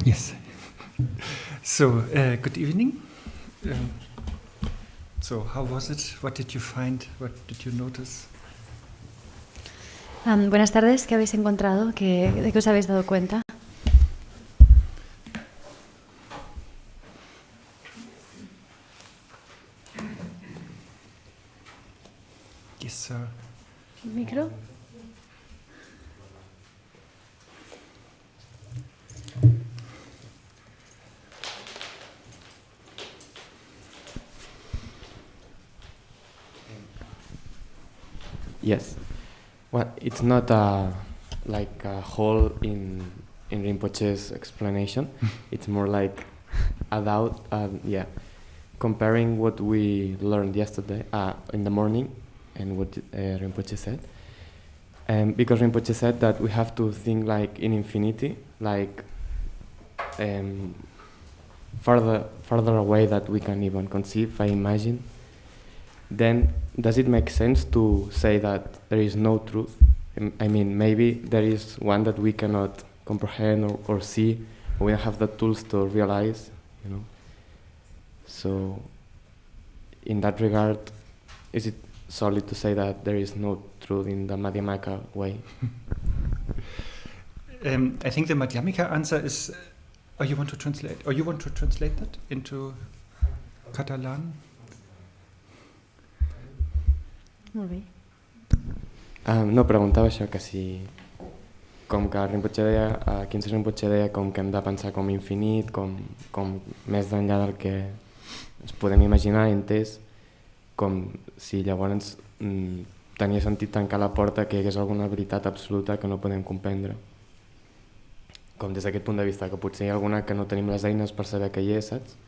Yes. So, good evening. So, how was it? What did you find? What did you notice? Buenas tardes, ¿qué habéis encontrado? ¿De qué os habéis dado cuenta? Yes, sir. ¿Micro? Yes. Well, it's not like a hole in Rinpoche's explanation. It's more like a doubt. Comparing what we learned yesterday in the morning and what Rinpoche said. Because Rinpoche said that we have to think like in infinity, like further away that we can even conceive, I imagine. Then does it make sense to say that there is no truth? I mean, maybe there is one that we cannot comprehend or see, or we don't have the tools to realize, you know. So, in that regard, is it solid to say that there is no truth in the Madhyamaka way? I think the Madhyamika answer is, you want to translate that into Catalan? Molt bé. No, preguntava això, que si com que Rinpoche deia, Khyentse Rinpoche deia com que hem de pensar com infinit, com més enllà del que ens podem imaginar, entès, com si llavors tenia sentit tancar la porta que hi hagués alguna veritat absoluta que no podem comprendre. Com des d'aquest punt de vista, que potser hi ha alguna que no tenim les eines per saber que hi és, saps?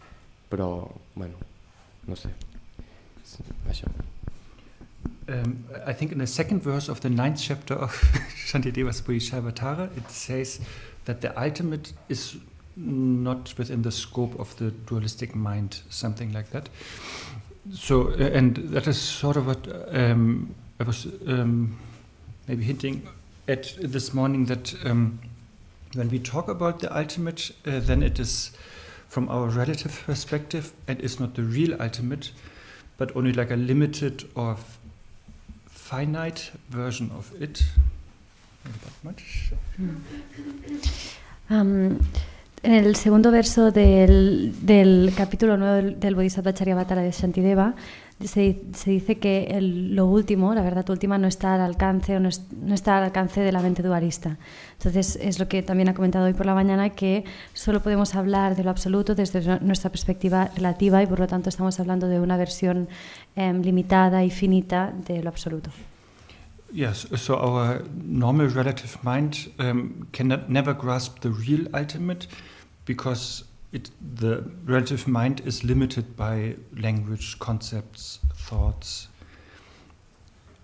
Però, bueno, no sé. Això. I think in the second verse of the 9th chapter of Shantideva's Bodhicharyavatarā, it says that the ultimate is not within the scope of the dualistic mind, something like that. So, and that is sort of what I was maybe hinting at this morning, that when we talk about the ultimate, then it is from our relative perspective and is not the real ultimate, but only like a limited or finite version of it. Maybe that much. En el segundo verso del capítulo 9 del Bodhisattva Charyavatara de Shantideva se dice que lo último, la verdad última, no está al alcance o no está al alcance de la mente dualista. Entonces es lo que también ha comentado hoy por la mañana, que solo podemos hablar de lo absoluto desde nuestra perspectiva relativa y por lo tanto estamos hablando de una versión limitada y finita de lo absoluto. Yes, so our normal relative mind cannot never grasp the real ultimate, because the relative mind is limited by language, concepts, thoughts,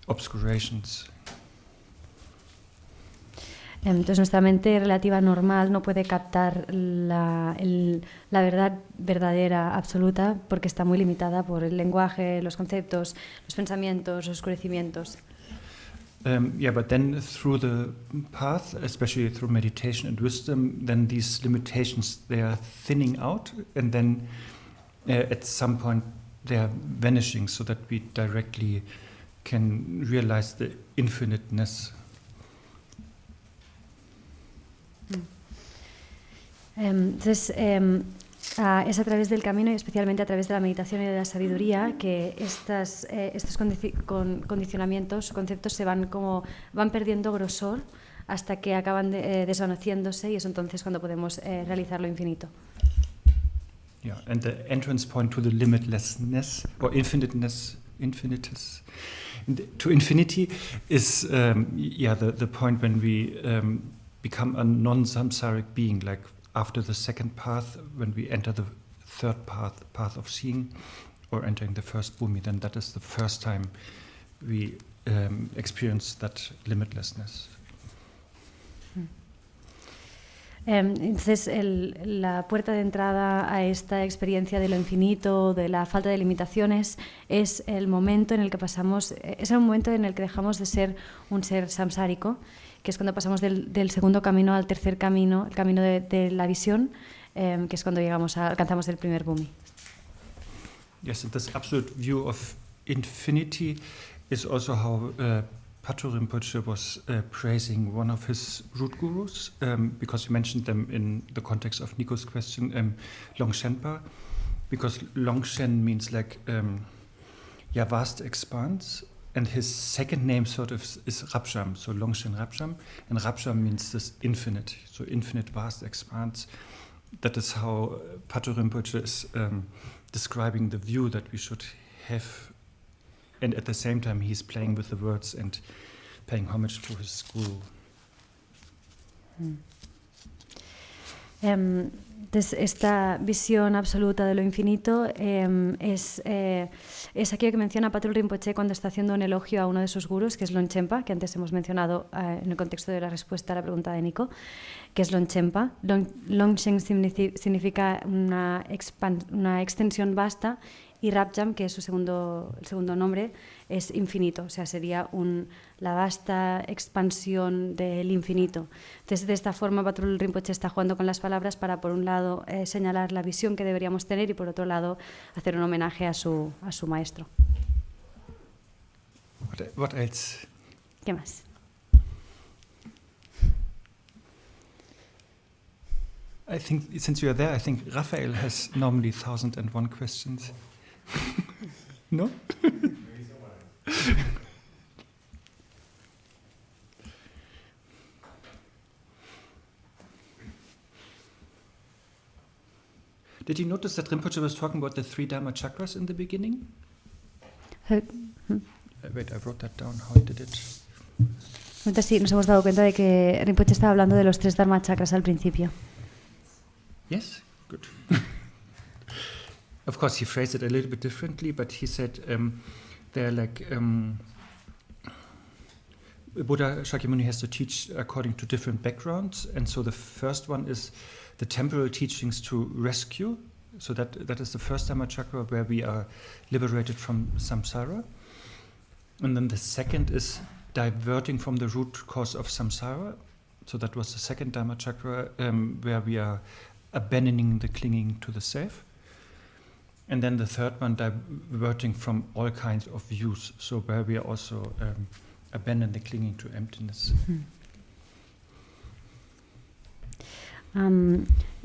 obscurations. Entonces nuestra mente relativa normal no puede captar la verdad verdadera, absoluta, porque está muy limitada por el lenguaje, los conceptos, los pensamientos, los oscurecimientos. But then through the path, especially through meditation and wisdom, then these limitations, they are thinning out, and then at some point they are vanishing, so that we directly can realize the infiniteness. Entonces es a través del camino y especialmente a través de la meditación y de la sabiduría que estos condicionamientos, conceptos van perdiendo grosor hasta que acaban desvaneciéndose, y es entonces cuando podemos realizar lo infinito. Yeah, and the entrance point to the limitlessness or infiniteness, to infinity is the point when we become a non-samsaric being, like after the second path, when we enter the third path of seeing, or entering the first bhumi, then that is the first time we experience that limitlessness. Entonces la puerta de entrada a esta experiencia de lo infinito, de la falta de limitaciones, es el momento en el que pasamos, es el momento en el que dejamos de ser un ser samsárico, que es cuando pasamos del segundo camino al tercer camino, el camino de la visión, que es cuando alcanzamos el primer bhumi. Yes, and this absolute view of infinity is also how Patrul Rinpoche was praising one of his root gurus, because you mentioned them in the context of Nico's question, Longshenpa, because Longshen means like vast expanse, and his second name sort of is Rabjam, so Longshen Rabjam, and Rabjam means this infinite, so infinite vast expanse. That is how Patrul Rinpoche is describing the view that we should have, and at the same time he's playing with the words and paying homage to his guru. Entonces, esta visión absoluta de lo infinito es aquello que menciona Patrul Rinpoche cuando está haciendo un elogio a uno de sus gurús, que es Longchenpa, que antes hemos mencionado en el contexto de la respuesta a la pregunta de Nico, que es Longchenpa. Longshen significa una extensión vasta, y Rabjam, que es el segundo nombre, es infinito, o sea, sería la vasta expansión del infinito. Entonces, de esta forma, Patrul Rinpoche está jugando con las palabras para, por un lado, señalar la visión que deberíamos tener y, por otro lado, hacer un homenaje a su maestro. What else? ¿Qué más? I think, since you are there, I think Raphael has normally 1,001 questions. No? Did you notice that Rinpoche was talking about the 3 Dharma chakras in the beginning? Wait, I wrote that down. How he did it. Entonces sí, nos hemos dado cuenta de que Rinpoche estaba hablando de los 3 Dharma chakras al principio. Yes? Good. Of course, he phrased it a little bit differently, but he said they're like Buddha Shakyamuni has to teach according to different backgrounds, and so the first one is the temporal teachings to rescue. So that is the first Dhamma chakra where we are liberated from samsara. And then the second is diverting from the root cause of samsara. So that was the second Dhamma chakra where we are abandoning the clinging to the self. And then the third one, diverting from all kinds of views, so where we are also abandon the clinging to emptiness.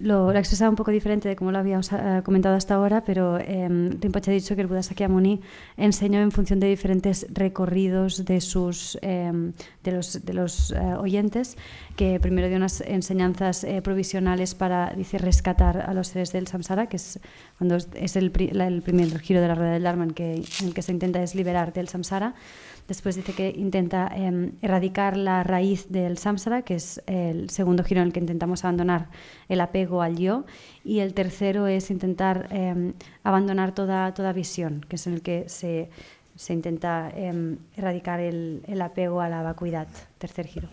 Lo ha expresado un poco diferente de como lo habíamos comentado hasta ahora, pero Rinpoche ha dicho que el Buda Shakyamuni enseñó en función de diferentes recorridos de los oyentes, que primero dio unas enseñanzas provisionales para, dice, rescatar a los seres del samsara, que es cuando es el primer giro de la rueda del Dharma en el que se intenta es liberar del samsara. Después dice que intenta erradicar la raíz del samsara, que es el segundo giro en el que intentamos abandonar el apego al yo, y el tercero es intentar abandonar toda visión, que es en el que se intenta erradicar el apego a la vacuidad, tercer giro.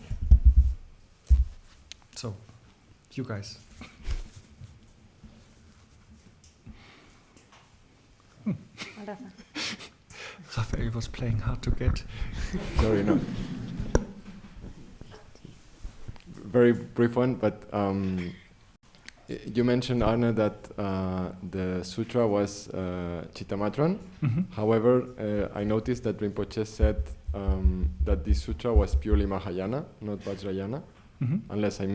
So, you guys. Raphael was playing hard to get. Sorry, no. Very brief one, but you mentioned, Arne, that the sutra was Chittamatron. Mm-hmm. However, I noticed that Rinpoche said that this sutra was purely Mahayana, not Vajrayana, Mm-hmm. unless I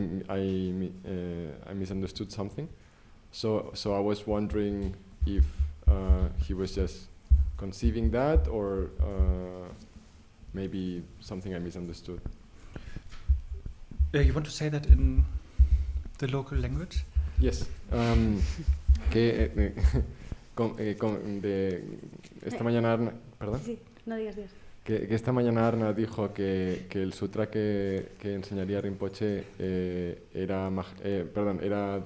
misunderstood something. So I was wondering if he was just conceiving that, or maybe something I misunderstood. You want to say that in the local language? Yes. Esta mañana Arne, perdón. Sí, no digas. Que esta mañana Arne dijo que el sutra que enseñaría Rinpoche era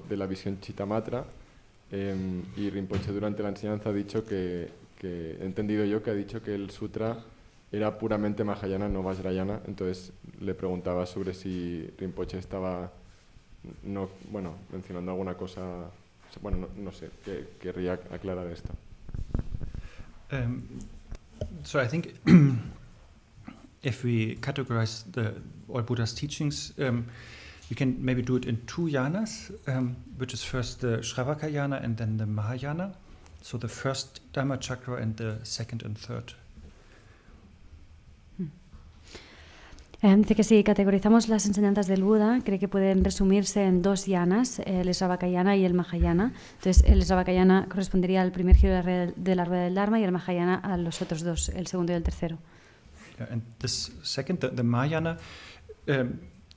de la visión Chittamatra, y Rinpoche durante la enseñanza ha dicho que he entendido yo que ha dicho que el sutra era puramente Mahayana, no Vajrayana. Entonces le preguntaba sobre si Rinpoche estaba mencionando alguna cosa, no sé, querría aclarar esto. So I think if we categorize all Buddha's teachings, we can maybe do it in 2 yanas, which is first the Shravaka yana and then the Mahayana. So the first Dhamma chakra and the second and third. Dice que si categorizamos las enseñanzas del Buda, cree que pueden resumirse en 2 yanas, el Shravakayana y el Mahayana. Entonces, el Shravakayana correspondería al primer giro de la rueda del Dharma y el Mahayana a los otros 2, el segundo y el tercero. Yeah, and this second, the Mahayana,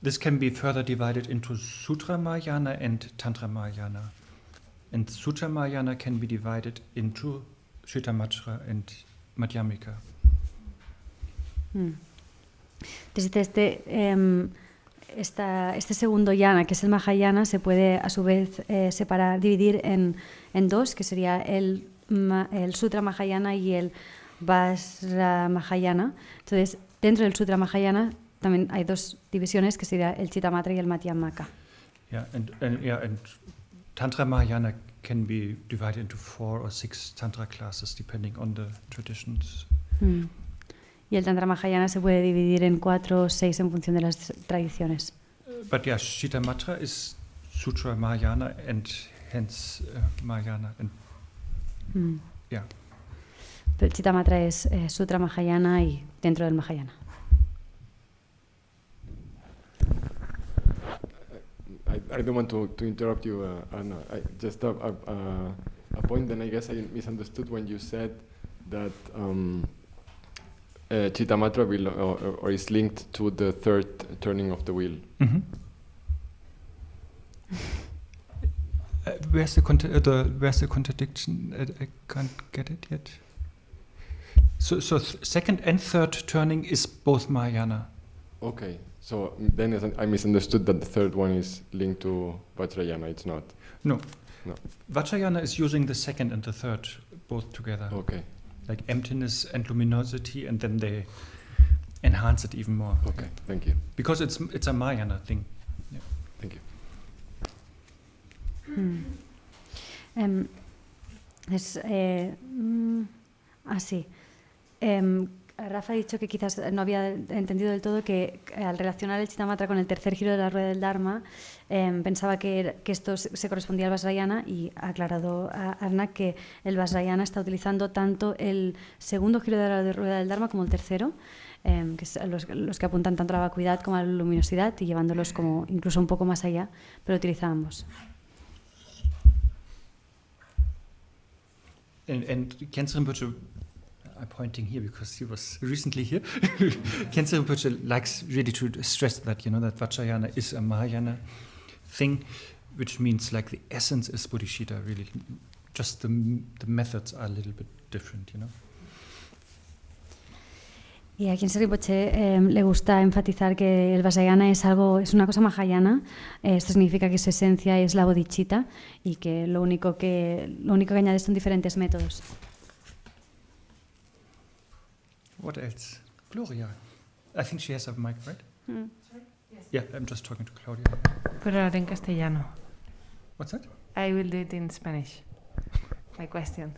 this can be further divided into Sutra Mahayana and Tantra Mahayana. And Sutra Mahayana can be divided into Shittamatra and Madhyamika. Entonces, este segundo yana, que es el Mahayana, se puede a su vez dividir en 2, que sería el Sutra Mahayana y el Vajrayana Mahayana. Entonces, dentro del Sutra Mahayana también hay 2 divisiones, que sería el Shittamatra y el Madhyamaka. Yeah, and Tantra Mahayana can be divided into 4 or 6 Tantra classes, depending on the traditions. Y el Tantra Mahayana se puede dividir en 4 o 6 en función de las tradiciones. But yeah, Shittamatra is Sutra Mahayana and hence Mahayana. And, yeah. Pero el Shittamatra es Sutra Mahayana y dentro del Mahayana. I don't want to interrupt you, Arne. Just a point, then I guess I misunderstood when you said that Shittamatra or is linked to the third turning of the wheel. Mm-hmm. Where's the contradiction? I can't get it yet. So second and third turning is both Mahayana. Okay, so then I misunderstood that the third one is linked to Vajrayana. It's not. No. Vajrayana is using the second and the third both together. Okay. Like emptiness and luminosity, and then they enhance it even more. Okay, thank you. Because it's a Mahayana thing. Yeah. Thank you. Rafa ha dicho que quizás no había entendido del todo que al relacionar el Shittamatra con el tercer giro de la rueda del Dharma, pensaba que esto se correspondía al Vajrayana, y ha aclarado a Arne que el Vajrayana está utilizando tanto el segundo giro de la rueda del Dharma como el tercero, que es los que apuntan tanto a la vacuidad como a la luminosidad, y llevándolos como incluso un poco más allá, pero utiliza ambos. And Khyentse Rinpoche, I'm pointing here because he was recently here. Khyentse Rinpoche likes really to stress that, that Vajrayana is a Mahayana thing, which means like the essence is bodhichitta, really. Just the methods are a little bit different, Y a Khyentse Rinpoche le gusta enfatizar que el Vajrayana es una cosa Mahayana. Esto significa que su esencia es la bodhichitta y que lo único que añade son diferentes métodos. What else? Gloria. I think she has a mic, right? Yes. Yeah, I'm just talking to Claudia. Pero ahora en castellano. What's that? I will do it in Spanish. My question.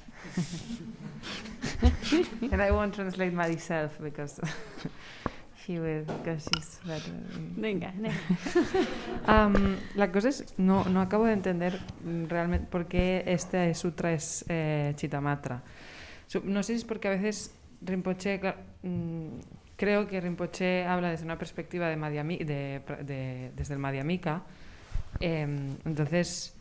And I won't translate myself because she's better. Venga. La cosa es, no acabo de entender realmente por qué este sutra es Shittamatra. No sé si es porque a veces Rinpoche, creo que Rinpoche habla desde una perspectiva desde el Madhyamika, entonces,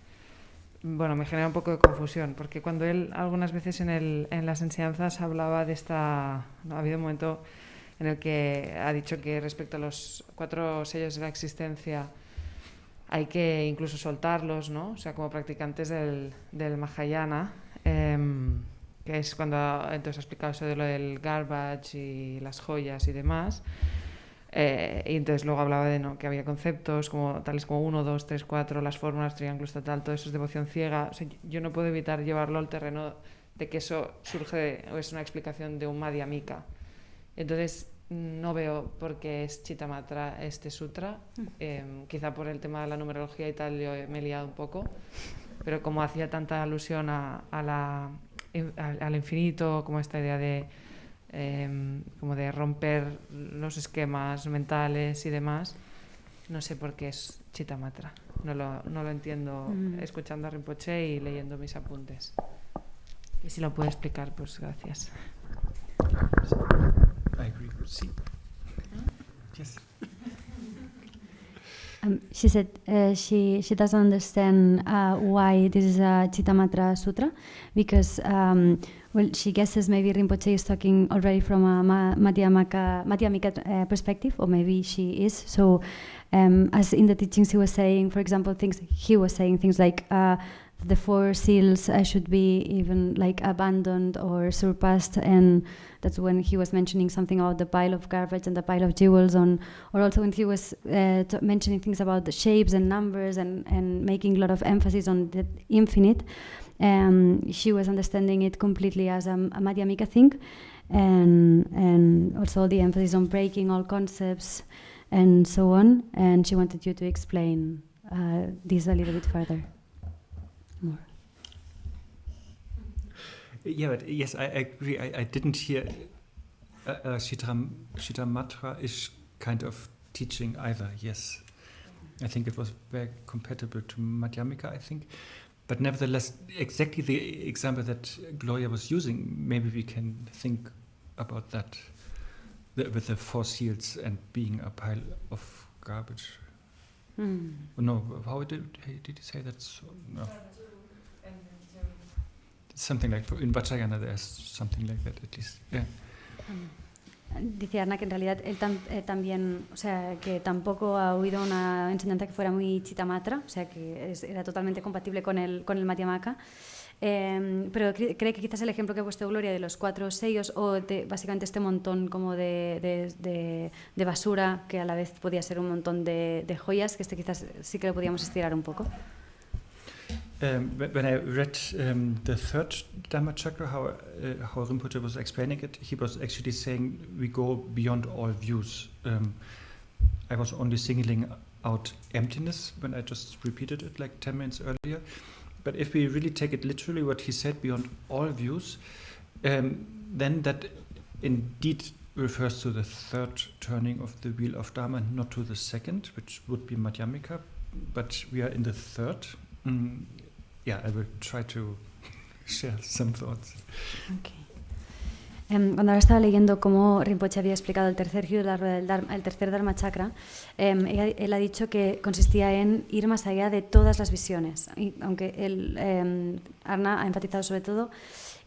bueno, me genera un poco de confusión, porque cuando él algunas veces en las enseñanzas hablaba de esta, ha habido un momento en el que ha dicho que respecto a los 4 sellos de la existencia hay que incluso soltarlos, ¿no? O sea, como practicantes del Mahayana, que es cuando entonces ha explicado eso de lo del garbage y las joyas y demás, y entonces luego hablaba de que había conceptos tales como 1, 2, 3, 4, las fórmulas, triángulos, tal, todo eso es devoción ciega. O sea, yo no puedo evitar llevarlo al terreno de que eso surge o es una explicación de un Madhyamika. Entonces no veo por qué es Shittamatra este sutra, quizá por el tema de la numerología y tal, yo me he liado un poco, pero como hacía tanta alusión al infinito, como esta idea de como de romper los esquemas mentales y demás. No sé por qué es Chittamatra. No lo entiendo escuchando a Rinpoche y leyendo mis apuntes. Y si lo puede explicar, pues gracias. I agree. Sí. Yes. She said she doesn't understand why this is a Chittamatra Sutra, because she guesses maybe Rinpoche is talking already from a Madhyamika perspective, or maybe she is. So as in the teachings he was saying, for example, he was saying things like the four seals should be even like abandoned or surpassed, and that's when he was mentioning something about the pile of garbage and the pile of jewels, or also when he was mentioning things about the shapes and numbers and making a lot of emphasis on the infinite. She was understanding it completely as a Madhyamika thing, and also the emphasis on breaking all concepts and so on, and she wanted you to explain this a little bit further. More. Yeah, but yes, I agree. I didn't hear Chittamatra-ish kind of teaching either. Yes, I think it was very compatible to Madhyamika, I think. But nevertheless, exactly the example that Gloria was using, maybe we can think about that with the four seals and being a pile of garbage. No, how did you say that? So, no. Something like, in Vajrayana there's something like that at least. Yeah. Dice Arne que en realidad él también, o sea, que tampoco ha oído una enseñanza que fuera muy Chittamatra, o sea, que era totalmente compatible con el Madhyamaka, pero cree que quizás el ejemplo que ha puesto Gloria de los 4 sellos, o de básicamente este montón como de basura, que a la vez podía ser un montón de joyas, que quizás sí que lo podíamos estirar un poco. When I read the third Dhammachakra, how Rinpoche was explaining it, he was actually saying we go beyond all views. I was only singling out emptiness when I just repeated it like 10 minutes earlier. But if we really take it literally, what he said, beyond all views, then that indeed refers to the third turning of the wheel of Dharma, not to the second, which would be Madhyamika, but we are in the third. Yeah, I will try to share some thoughts. Okay. Cuando ahora estaba leyendo cómo Rinpoche había explicado el tercer giro de la rueda el tercer Dharma Chakra, él ha dicho que consistía en ir más allá de todas las visiones, y aunque Arne ha enfatizado sobre todo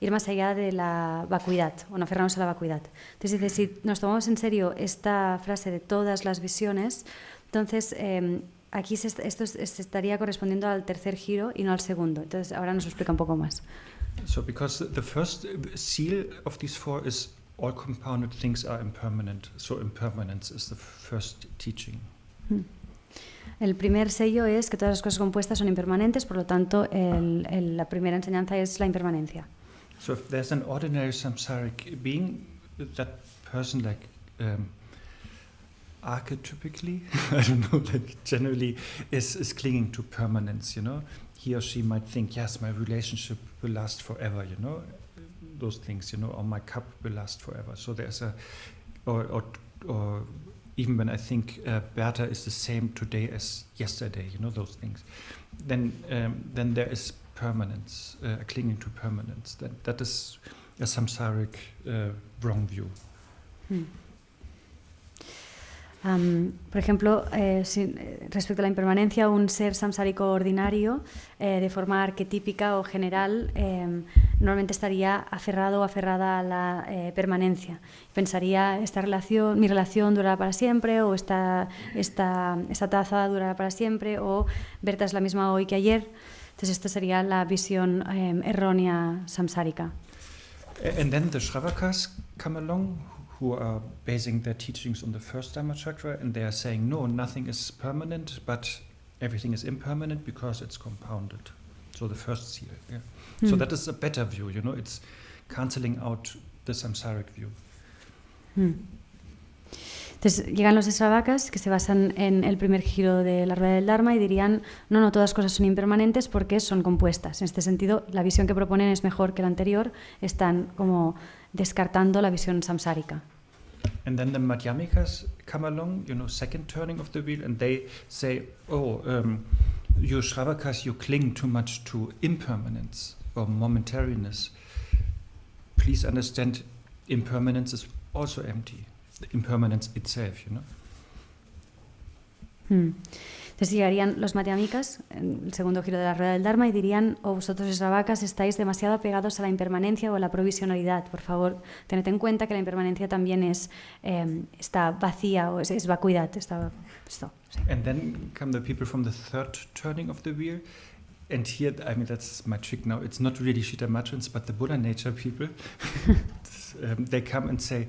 ir más allá de la vacuidad, o no aferrarnos a la vacuidad. Entonces dice, si nos tomamos en serio esta frase de todas las visiones, entonces aquí esto se estaría correspondiendo al tercer giro y no al segundo. Entonces ahora nos lo explica un poco más. So because the first seal of these four is all compounded things are impermanent. So impermanence is the first teaching. El primer sello es que todas las cosas compuestas son impermanentes, por lo tanto la primera enseñanza es la impermanencia. So if there's an ordinary samsaric being, that person like archetypically, I don't know, like generally is clinging to permanence, you know. He or she might think, yes, my relationship will last forever, you know, those things, you know, or my cup will last forever. So there's or even when I think Bertha is the same today as yesterday, you know, those things, then there is permanence, clinging to permanence. That is a samsaric wrong view. Por ejemplo, respecto a la impermanencia, un ser samsárico ordinario, de forma arquetípica o general, normalmente estaría aferrado o aferrada a la permanencia. Pensaría, mi relación durará para siempre, o esta taza durará para siempre, o Berta es la misma hoy que ayer. Entonces, esta sería la visión errónea samsárica. And then the Shravakas come along, who are basing their teachings on the first Dhamma Chakra, and they are saying, no, nothing is permanent, but everything is impermanent because it's compounded. So the first seal. Yeah. So that is a better view, you know, it's cancelling out the samsaric view. Entonces llegan los Sravakas, que se basan en el primer giro de la rueda del Dharma, y dirían, no, todas cosas son impermanentes porque son compuestas. En este sentido, la visión que proponen es mejor que la anterior, están como descartando la visión samsárica. And then the Madhyamikas come along, second turning of the wheel, and they say, you Shravakas, you cling too much to impermanence or momentariness. Please understand, impermanence is also empty. The impermanence itself, Entonces llegarían los Madhyamikas, en el segundo giro de la rueda del Dharma, y dirían, vosotros Sravakas estáis demasiado apegados a la impermanencia o a la provisionalidad. Por favor, tened en cuenta que la impermanencia también está vacía, o es vacuidad. Esto, sí. And then come the people from the third turning of the wheel. And here, that's my trick now. It's not really Shitamatrans, but the Buddha nature people. They come and say,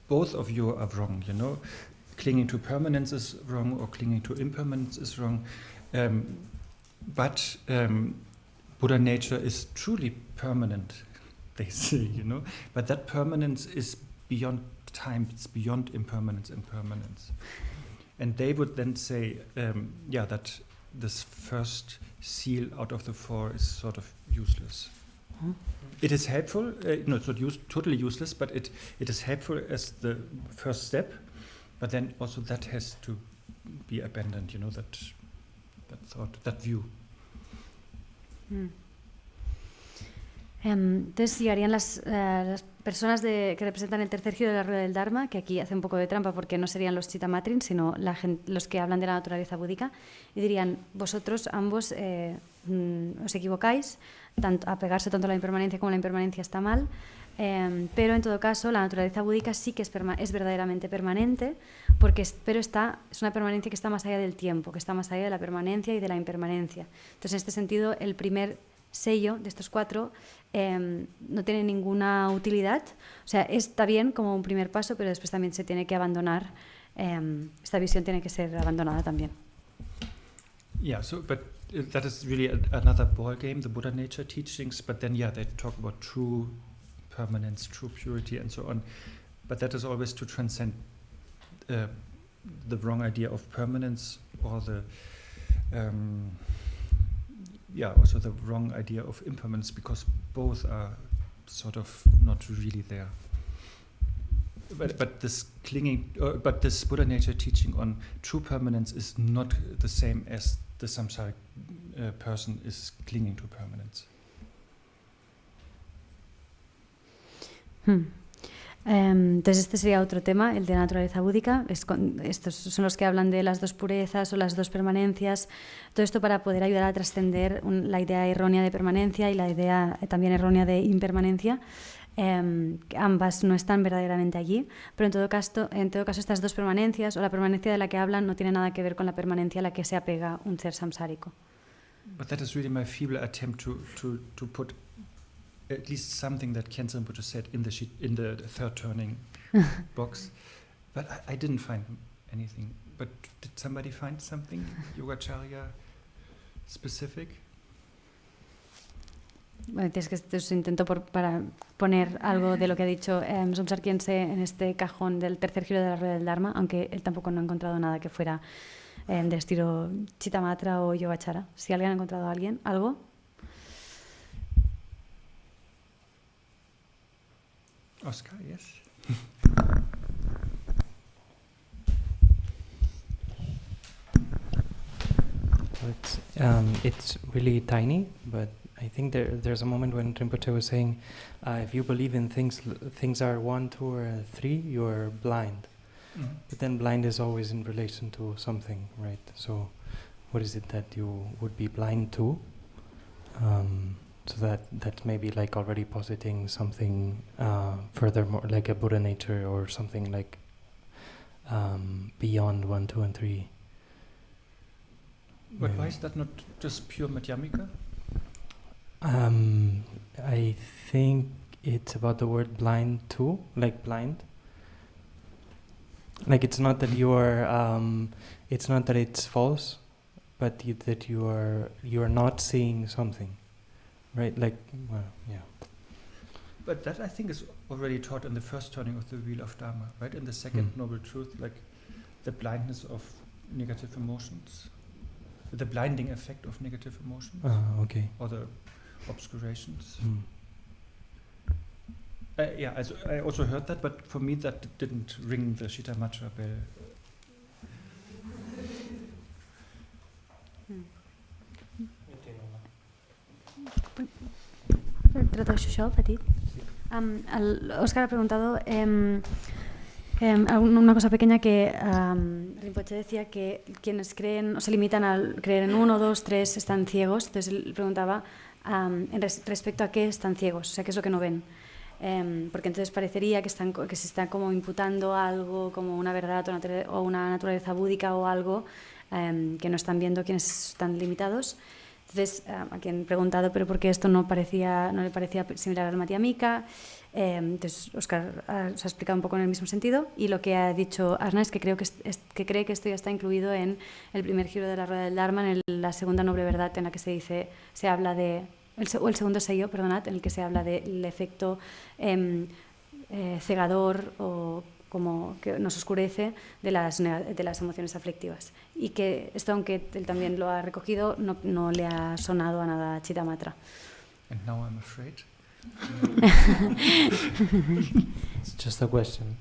both of you are wrong, Clinging to permanence is wrong, or clinging to impermanence is wrong. But Buddha nature is truly permanent, they say, But that permanence is beyond time, it's beyond impermanence and permanence. And they would then say, that this first seal out of the four is sort of useless. It is helpful, it's not totally useless, but it is helpful as the first step, but then also that has to be abandoned, that thought, that view. Entonces llegarían las personas que representan el tercer giro de la rueda del Dharma, que aquí hace un poco de trampa porque no serían los Chitamatrins, sino los que hablan de la naturaleza búdica, y dirían, vosotros ambos os equivocáis, apegarse tanto a la impermanencia como a la impermanencia está mal, pero en todo caso la naturaleza búdica sí que es verdaderamente permanente, pero es una permanencia que está más allá del tiempo, que está más allá de la permanencia y de la impermanencia. Entonces, en este sentido, el primer sello de estos cuatro no tiene ninguna utilidad. O sea, está bien como un primer paso, pero después también se tiene que abandonar. Esta visión tiene que ser abandonada también. Yeah, but that is really another ball game, the Buddha nature teachings. But then, they talk about true permanence, true purity, and so on. But that is always to transcend the wrong idea of permanence, or also the wrong idea of impermanence, because both are sort of not really there. But this this Buddha nature teaching on true permanence is not the same as the samsaric person is clinging to permanence. Entonces este sería otro tema, el de la naturaleza búdica. Estos son los que hablan de las dos purezas o las dos permanencias. Todo esto para poder ayudar a trascender la idea errónea de permanencia y la idea también errónea de impermanencia. Ambas no están verdaderamente allí, pero en todo caso estas dos permanencias o la permanencia de la que hablan no tiene nada que ver con la permanencia a la que se apega un ser samsárico. But that is really my feeble attempt to put at least something that Khyentse Rinpoche said in the third turning box, but I didn't find anything. But did somebody find something Yogacharya specific? Bueno, es que esto es un intento para poner algo de lo que ha dicho Somsar Khyentse en este cajón del tercer giro de la rueda del Dharma, aunque él tampoco no ha encontrado nada que fuera de estilo Chittamatra o Yogacara. Si alguien ha encontrado algo. Oscar, yes. It's really tiny, but I think there's a moment when Rinpoche was saying, if you believe in things are 1, 2, or 3, you're blind. Mm-hmm. But then blind is always in relation to something, right? So what is it that you would be blind to? So that's maybe like already positing something furthermore, like a Buddha nature or something like beyond 1, 2, and 3. But why is that not just pure Madhyamika? I think it's about the word blind too, like blind. Like it's not that you are, it's not that it's false, but that you are not seeing something, right? Like, well, yeah. But that I think is already taught in the first turning of the wheel of Dharma, right? In the second noble truth, like the blindness of negative emotions, the blinding effect of negative emotions, Okay. or the obscurations. Yeah, I also heard that, but for me that didn't ring the Shittamatra bell. Trato això, petit. Óscar ha preguntado una cosa pequeña que Rinpoche decía que quienes creen o se limitan a creer en 1, 2, 3 están ciegos. Entonces él preguntaba respecto a qué están ciegos, o sea, qué es lo que no ven. Porque entonces parecería que se está como imputando algo como una verdad o una naturaleza búdica o algo que no están viendo quienes están limitados. Entonces, a quien preguntado, pero ¿por qué esto no le parecía similar al Madhyamika? Entonces, Óscar se ha explicado un poco en el mismo sentido, y lo que ha dicho Arne es que cree que esto ya está incluido en el primer giro de la rueda del Dharma, en la segunda noble verdad, en la que se habla de, el segundo sello, perdonad, en el que se habla del efecto cegador o como que nos oscurece de las emociones aflictivas, y que esto, aunque él también lo ha recogido, no le ha sonado a nada Chittamatra. And now I'm afraid. It's just a question.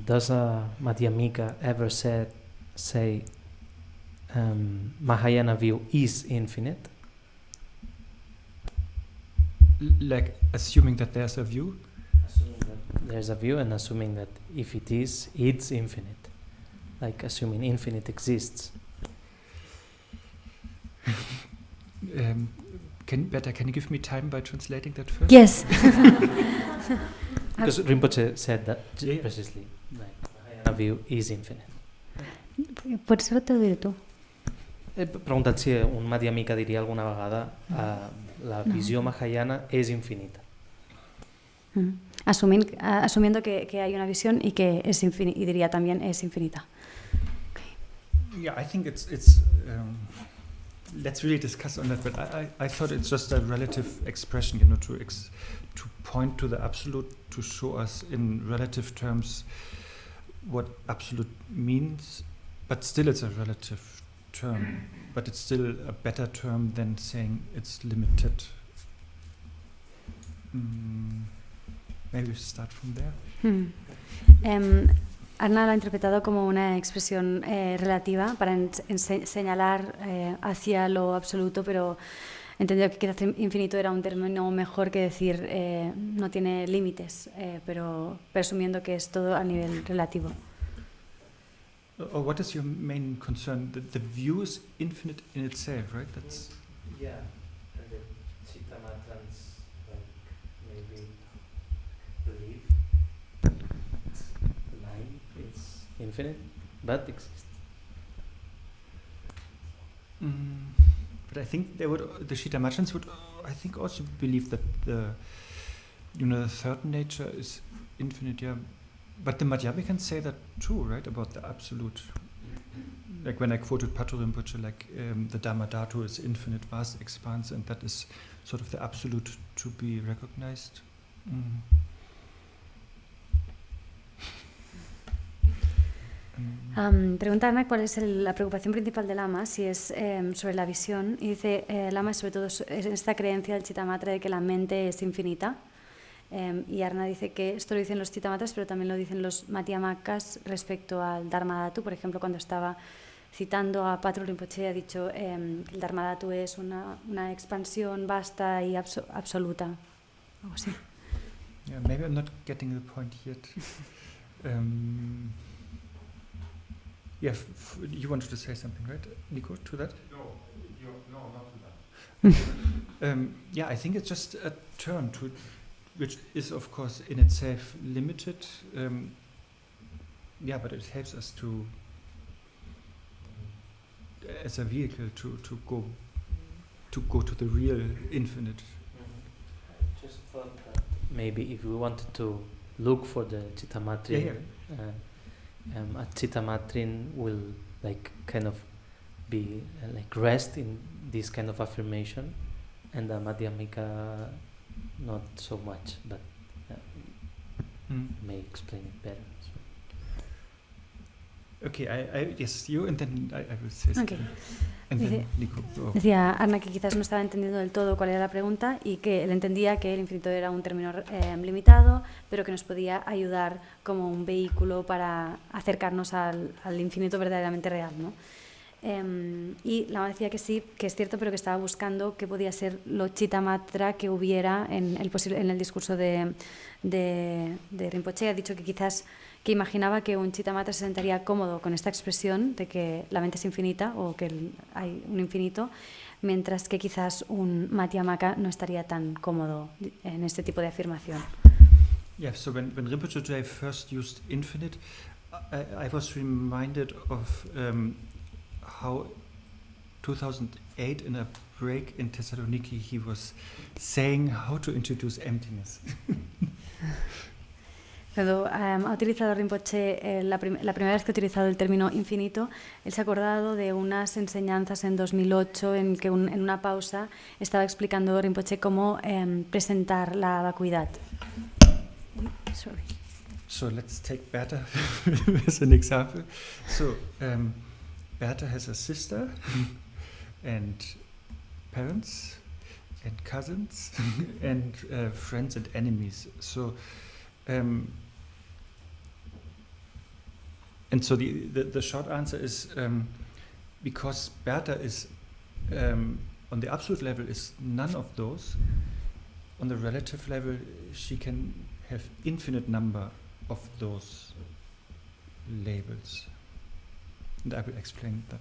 Does a Madhyamika ever say Mahayana view is infinite? Like assuming that there's a view? Assuming that there's a view, and assuming that if it is, it's infinite. Like assuming infinite exists. Can you give me time by translating that first? Yes. Because Rinpoche said that Yeah. precisely. Like Mahayana view is infinite. Pots traduir tu? He preguntat si un Madhyamika diria alguna vegada la visió Mahayana és infinita. Asumiendo que hay una visión y que es y diría también es infinita. Yeah, I think it's let's really discuss on that, but I thought it's just a relative expression, to point to the absolute, to show us in relative terms what absolute means, but still it's a relative term, but it's still a better term than saying it's limited. Maybe we start from there. Arne lo ha interpretado como una expresión relativa para señalar hacia lo absoluto, pero entendió que quizás infinito era un término mejor que decir no tiene límites, pero presumiendo que es todo a nivel relativo. Or what is your main concern? The view is infinite in itself, right? That's Yeah, and the Chittamatrans maybe believe the mind is infinite, but exists. But I think the Shittamachans would, I think, also believe that the third nature is infinite. Yeah, but the Madhyamikans say that too, right? About the absolute. Like when I quoted Pato Rinpoche, like the Dhamma Dhatu is infinite, vast expanse, and that is sort of the absolute to be recognized. Pregunta Ana cuál es la preocupación principal del Lama, si es sobre la visión, y dice el Lama sobre todo es esta creencia del Chittamatra de que la mente es infinita, y Arna dice que esto lo dicen los Chittamatras, pero también lo dicen los Madhyamakas respecto al Dharma Dhatu. Por ejemplo, cuando estaba citando a Patrul Rinpoche, ha dicho que el Dharma Dhatu es una expansión vasta y absoluta, algo así. Yeah, maybe I'm not getting the point yet. Yeah, you wanted to say something, right, Nico, to that? No, not to that. Yeah, I think it's just a turn to, which is of course in itself limited. Yeah, but it helps us to, as a vehicle, to go to the real infinite. I just thought that maybe if we wanted to look for the Chittamatrin, a Chittamatrin will like kind of be like rest in this kind of affirmation, and the Madhyamika not so much, but may explain it better. Okay, yes, you, and then I will say something. Okay. And then Nico. Decía Arne que quizás no estaba entendiendo del todo cuál era la pregunta y que él entendía que el infinito era un término limitado, pero que nos podía ayudar como un vehículo para acercarnos al infinito verdaderamente real, ¿no? Y Lama decía que sí, que es cierto, pero que estaba buscando qué podía ser lo Chittamatra que hubiera en el discurso de Rinpoche. Ha dicho que quizás que imaginaba que un Chittamatra se sentaría cómodo con esta expresión de que la mente es infinita o que hay un infinito, mientras que quizás un Madhyamaka no estaría tan cómodo en este tipo de afirmación. Yeah, so when Rinpoche today first used infinite, I was reminded of how 2008 in a break in Thessaloniki he was saying how to introduce emptiness. Cuando ha utilizado Rinpoche, la primera vez que ha utilizado el término infinito, él se ha acordado de unas enseñanzas en 2008 en que en una pausa estaba explicando Rinpoche cómo presentar la vacuidad. Sorry. So let's take Bertha as an example. So Bertha has a sister and parents and cousins and friends and enemies. So and so the short answer is because Bertha is on the absolute level is none of those. On the relative level, she can have infinite number of those labels. And I will explain that.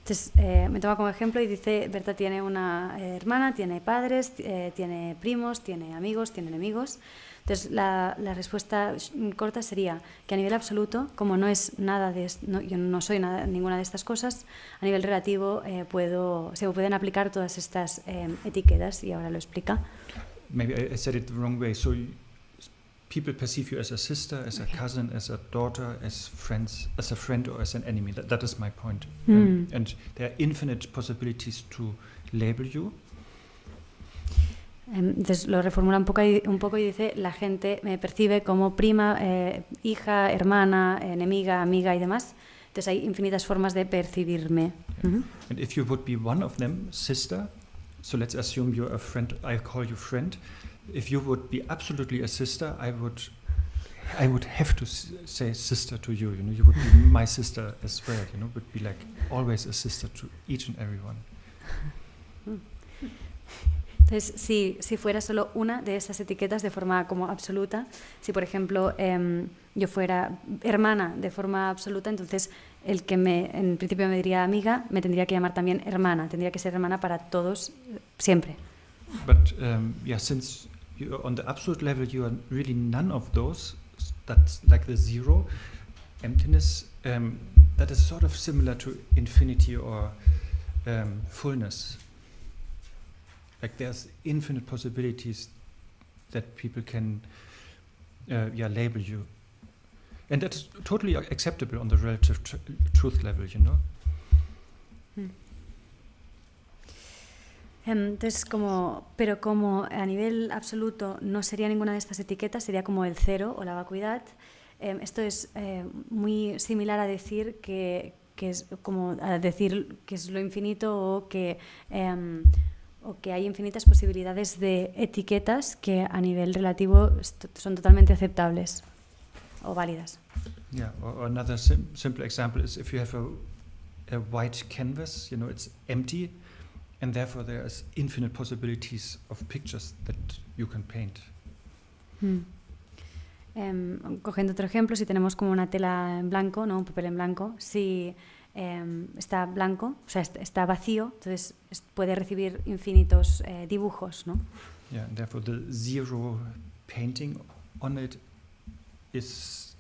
Entonces, me toma como ejemplo y dice, Berta tiene una hermana, tiene padres, tiene primos, tiene amigos, tiene enemigos. Entonces, la respuesta corta sería que a nivel absoluto, como no es nada de yo no soy ninguna de estas cosas, a nivel relativo se pueden aplicar todas estas etiquetas, y ahora lo explica. Maybe I said it the wrong way. So people perceive you as a sister, as a cousin, as a daughter, as friends, as a friend or as an enemy. That is my point. And there are infinite possibilities to label you. Entonces lo reformula un poco y dice, la gente me percibe como prima, hija, hermana, enemiga, amiga y demás. Entonces hay infinitas formas de percibirme. And if you would be one of them, sister, so let's assume you're a friend, I call you friend. If you would be absolutely a sister, I would have to say sister to you. You know, you would be my sister as well. You know, would be like always a sister to each and everyone. Entonces, si fuera solo una de esas etiquetas de forma como absoluta, si por ejemplo yo fuera hermana de forma absoluta, entonces el que en principio me diría amiga me tendría que llamar también hermana, tendría que ser hermana para todos siempre. But since you're on the absolute level, you are really none of those. That's like the zero, emptiness. That is sort of similar to infinity or fullness. Like there's infinite possibilities that people can label you. And that's totally acceptable on the relative truth level, you know. Entonces, pero como a nivel absoluto no sería ninguna de estas etiquetas, sería como el cero o la vacuidad. Esto es muy similar a decir que es como a decir que es lo infinito o que hay infinitas posibilidades de etiquetas que a nivel relativo son totalmente aceptables o válidas. Yeah, or another simple example is if you have a white canvas, you know, it's empty, and therefore there is infinite possibilities of pictures that you can paint. Cogiendo otro ejemplo, si tenemos como una tela en blanco, ¿no? Un papel en blanco, si está blanco, o sea, está vacío, entonces puede recibir infinitos dibujos, ¿no? Yeah, and therefore the zero painting on it is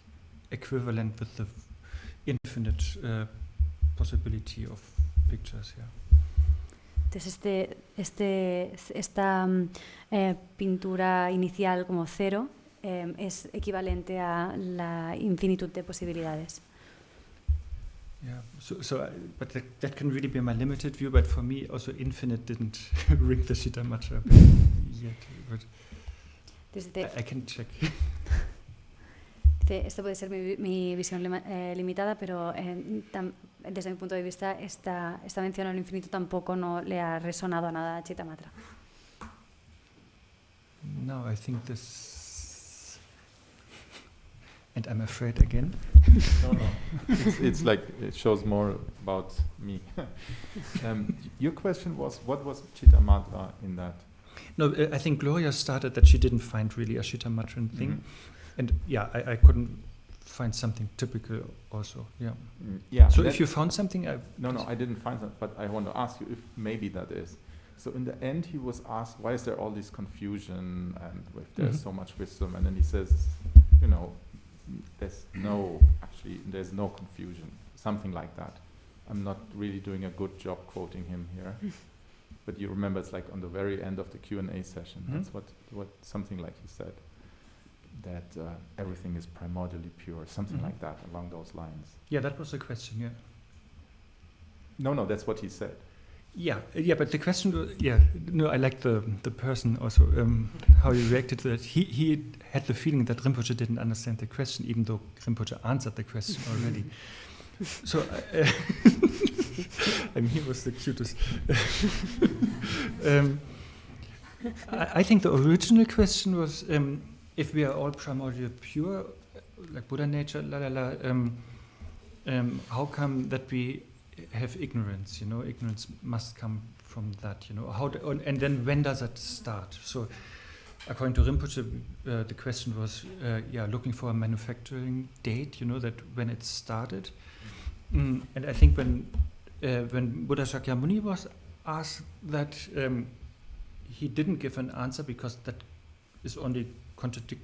equivalent with the infinite possibility of pictures. Yeah. Entonces esta pintura inicial como cero es equivalente a la infinitud de posibilidades. Yeah, but that can really be my limited view, but for me also infinite didn't ring the Chittamatra yet. But I can check. Esto puede ser mi visión limitada, pero desde mi punto de vista esta mención al infinito tampoco no le ha resonado a nada a Chittamatra. No, I think this, and I'm afraid again. No. It's like it shows more about me. Your question was, what was Chittamatra in that? No, I think Gloria started that she didn't find really a Chittamatran thing. And yeah, I couldn't find something typical also. Yeah. Yeah. So if you found something, No, I didn't find that, but I want to ask you if maybe that is. So in the end, he was asked, why is there all this confusion and if there's so much wisdom? And then he says, there's no confusion, something like that. I'm not really doing a good job quoting him here. But you remember it's like on the very end of the Q&A session. That's what something like he said. That everything is primordially pure, something like that, along those lines. Yeah, that was the question, yeah. No, that's what he said. Yeah, but the question was, I like the person also, how he reacted to that. He had the feeling that Rinpoche didn't understand the question, even though Rinpoche answered the question already. So, I mean, he was the cutest. I think the original question was, if we are all primordial pure, like Buddha nature, how come that we have ignorance? Ignorance must come from that. And then when does it start? So, according to Rinpoche, the question was, looking for a manufacturing date. That when it started. And I think when Buddha Shakyamuni was asked that, he didn't give an answer because that is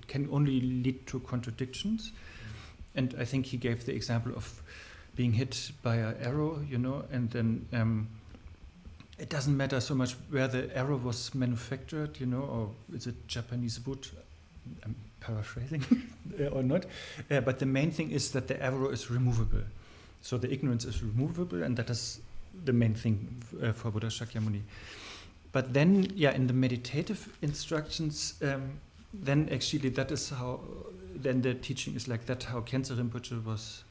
can only lead to contradictions. And I think he gave the example of being hit by an arrow, and then it doesn't matter so much where the arrow was manufactured, or is it Japanese wood? I'm paraphrasing or not. But the main thing is that the arrow is removable. So the ignorance is removable, and that is the main thing for Buddha Shakyamuni. But then, in the meditative instructions, then actually that is how, then the teaching is like that, how Khyentse Rinpoche was.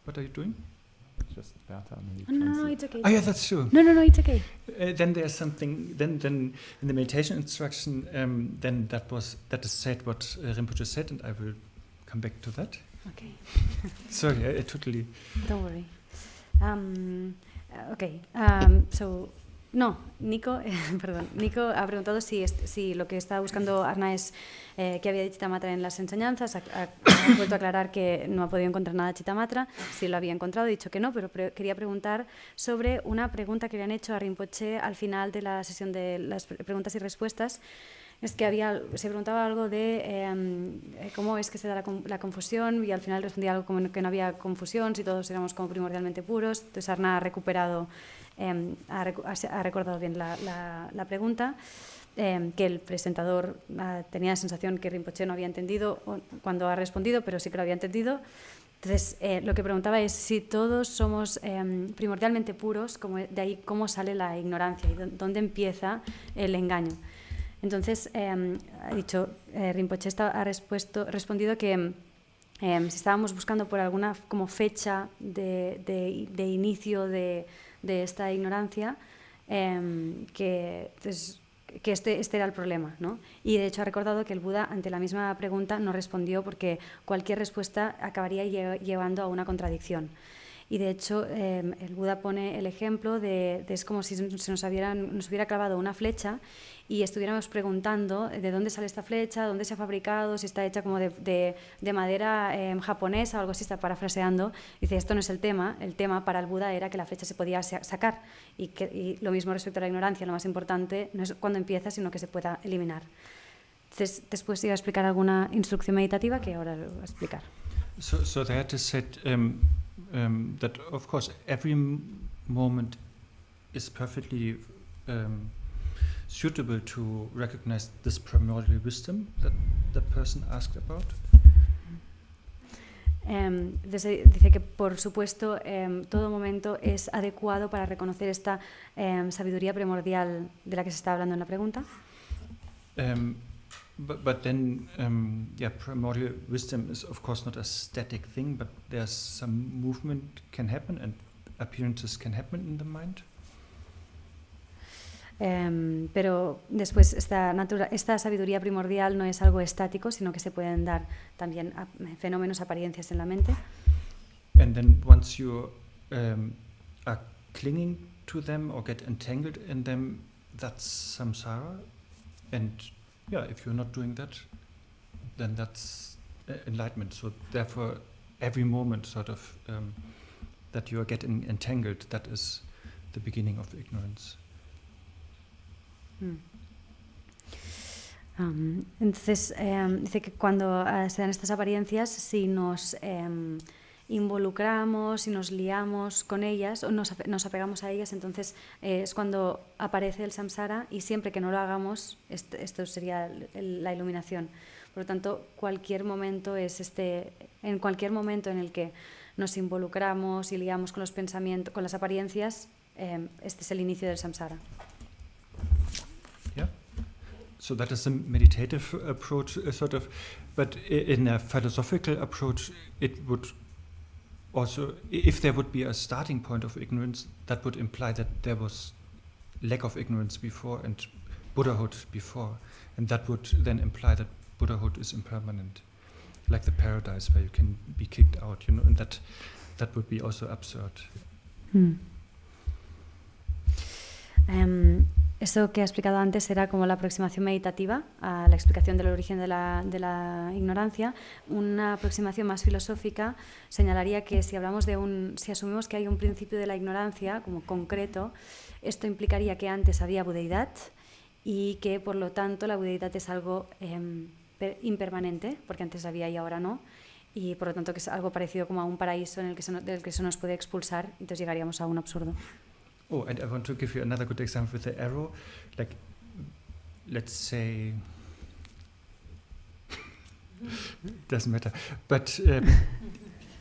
What are you doing? Just Bertha. No, it's okay. Oh yeah, that's true. No, it's okay. Then there's something, then in the meditation instruction, then that is said what Rinpoche said, and I will come back to that. Okay. Sorry, I totally... Don't worry. Nico ha preguntado si lo que estaba buscando Arna es qué había de Chittamatra en las enseñanzas. Ha vuelto a aclarar que no ha podido encontrar nada de Chittamatra. Si lo había encontrado, ha dicho que no, pero quería preguntar sobre una pregunta que le han hecho a Rinpoche al final de la sesión de las preguntas y respuestas. Es que se preguntaba algo de cómo es que se da la confusión, y al final respondía algo como que no había confusión, si todos éramos como primordialmente puros. Entonces Arna ha recuperado, ha recordado bien la pregunta, que el presentador tenía la sensación que Rinpoche no había entendido cuando ha respondido, pero sí que lo había entendido. Entonces lo que preguntaba es si todos somos primordialmente puros, de ahí cómo sale la ignorancia y dónde empieza el engaño. Entonces, ha dicho, Rinpoche ha respondido que si estábamos buscando por alguna como fecha de inicio de esta ignorancia, que este era el problema, ¿no? Y de hecho ha recordado que el Buda ante la misma pregunta no respondió porque cualquier respuesta acabaría llevando a una contradicción. Y de hecho el Buda pone el ejemplo de es como si nos hubiera clavado una flecha y estuviéramos preguntando de dónde sale esta flecha, dónde se ha fabricado, si está hecha como de madera japonesa o algo así, está parafraseando. Dice, esto no es el tema para el Buda era que la flecha se podía sacar, y lo mismo respecto a la ignorancia, lo más importante no es cuando empieza, sino que se pueda eliminar. Entonces, después iba a explicar alguna instrucción meditativa que ahora lo voy a explicar. So that is said that of course every moment is perfectly suitable to recognize this primordial wisdom that the person asked about. Dice que por supuesto todo momento es adecuado para reconocer esta sabiduría primordial de la que se está hablando en la pregunta. But then, primordial wisdom is of course not a static thing, but there's some movement can happen and appearances can happen in the mind. Pero después esta sabiduría primordial no es algo estático, sino que se pueden dar también fenómenos, apariencias en la mente. And then once you are clinging to them or get entangled in them, that's samsara. And if you're not doing that, then that's enlightenment. So therefore, every moment sort of that you are getting entangled, that is the beginning of ignorance. Entonces dice que cuando se dan estas apariencias, si nos involucramos, si nos liamos con ellas o nos apegamos a ellas, entonces es cuando aparece el samsara, y siempre que no lo hagamos, esto sería la iluminación. Por lo tanto, cualquier momento en cualquier momento en el que nos involucramos y liamos con los pensamientos, con las apariencias, este es el inicio del samsara. So that is a meditative approach, sort of, but in a philosophical approach, it would also, if there would be a starting point of ignorance, that would imply that there was lack of ignorance before and Buddhahood before, and that would then imply that Buddhahood is impermanent, like the paradise where you can be kicked out, and that would be also absurd. Eso que ha explicado antes era como la aproximación meditativa a la explicación del origen de la ignorancia. Una aproximación más filosófica señalaría que si asumimos que hay un principio de la ignorancia como concreto, esto implicaría que antes había budeidad y que por lo tanto la budeidad es algo impermanente, porque antes había y ahora no, y por lo tanto que es algo parecido como a un paraíso del que se nos puede expulsar, entonces llegaríamos a un absurdo. Oh, and I want to give you another good example with the arrow. Like, let's say, doesn't matter, but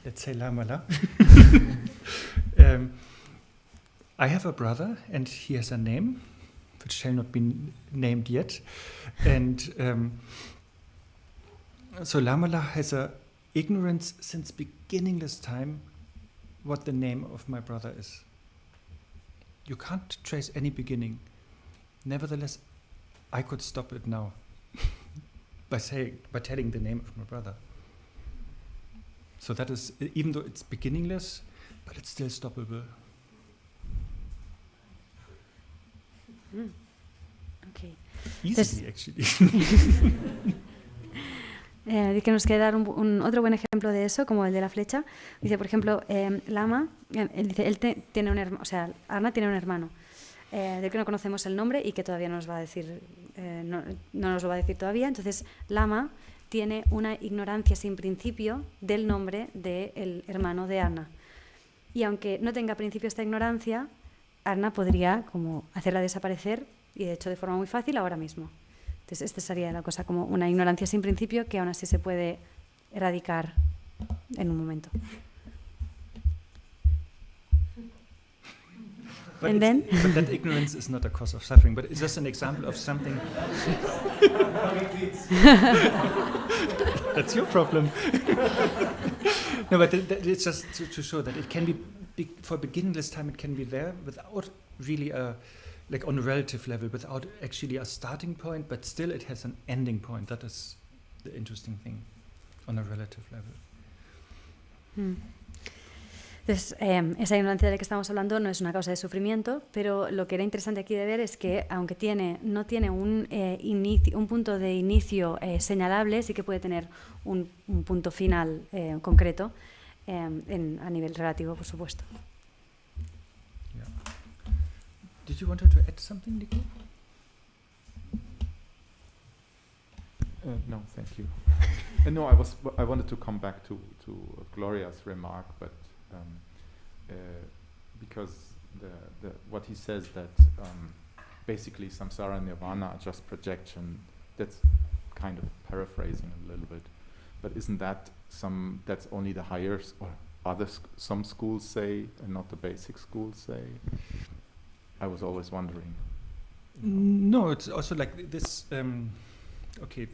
let's say Lamala. I have a brother, and he has a name, which shall not be named yet. And so Lamala has a ignorance since beginningless time what the name of my brother is. You can't trace any beginning. Nevertheless, I could stop it now by telling the name of my brother. So that is, even though it's beginningless, but it's still stoppable. Okay. Easily, actually. Que nos quiere dar otro buen ejemplo de eso, como el de la flecha. Dice, por ejemplo, Lama, tiene un hermano, o sea, Arne tiene un hermano del que no conocemos el nombre y que todavía no nos va a decir, no nos lo va a decir todavía. Entonces, Lama tiene una ignorancia sin principio del nombre del hermano de Arne. Y aunque no tenga principio esta ignorancia, Arne podría como hacerla desaparecer, y de hecho de forma muy fácil ahora mismo. Entonces, esta sería la cosa, como una ignorancia sin principio que aún así se puede erradicar en un momento. But that ignorance is not a cause of suffering, but it's just an example of something. That's your problem. No, but it's just to show that it can be for beginningless time, it can be there without really like on a relative level, without actually a starting point, but still it has an ending point. That is the interesting thing on a relative level. Entonces, esa ignorancia de la que estamos hablando no es una causa de sufrimiento, pero lo que era interesante aquí de ver es que, aunque no tiene un punto de inicio señalable, sí que puede tener un punto final concreto a nivel relativo, por supuesto. Did you want to add something, Nico? No, thank you. No, I wanted to come back to Gloria's remark, but because what he says that basically samsara and nirvana are just projection. That's kind of paraphrasing a little bit, but isn't that that's only the higher or some schools say and not the basic schools say? I was always wondering. No, it's also like this okay,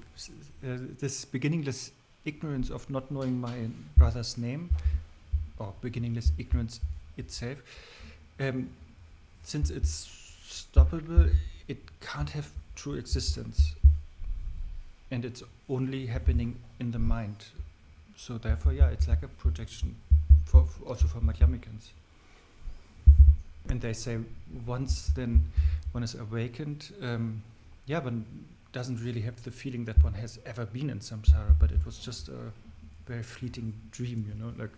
this beginningless ignorance of not knowing my brother's name, or beginningless ignorance itself, since it's stoppable, it can't have true existence, and it's only happening in the mind. So therefore, yeah, it's like a projection, also for Madhyamikans. And they say once then one is awakened, one doesn't really have the feeling that one has ever been in samsara, but it was just a very fleeting dream, like.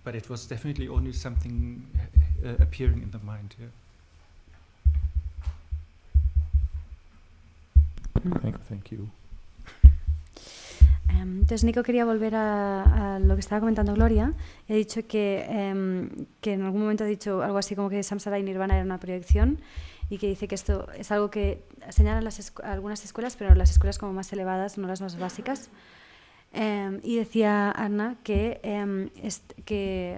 But it was definitely only something appearing in the mind. Yeah. Thank you. Entonces Nico quería volver a lo que estaba comentando Gloria. He dicho que en algún momento ha dicho algo así como que samsara y nirvana era una proyección, y que dice que esto es algo que señalan algunas escuelas, pero las escuelas como más elevadas, no las más básicas. Y decía Arne que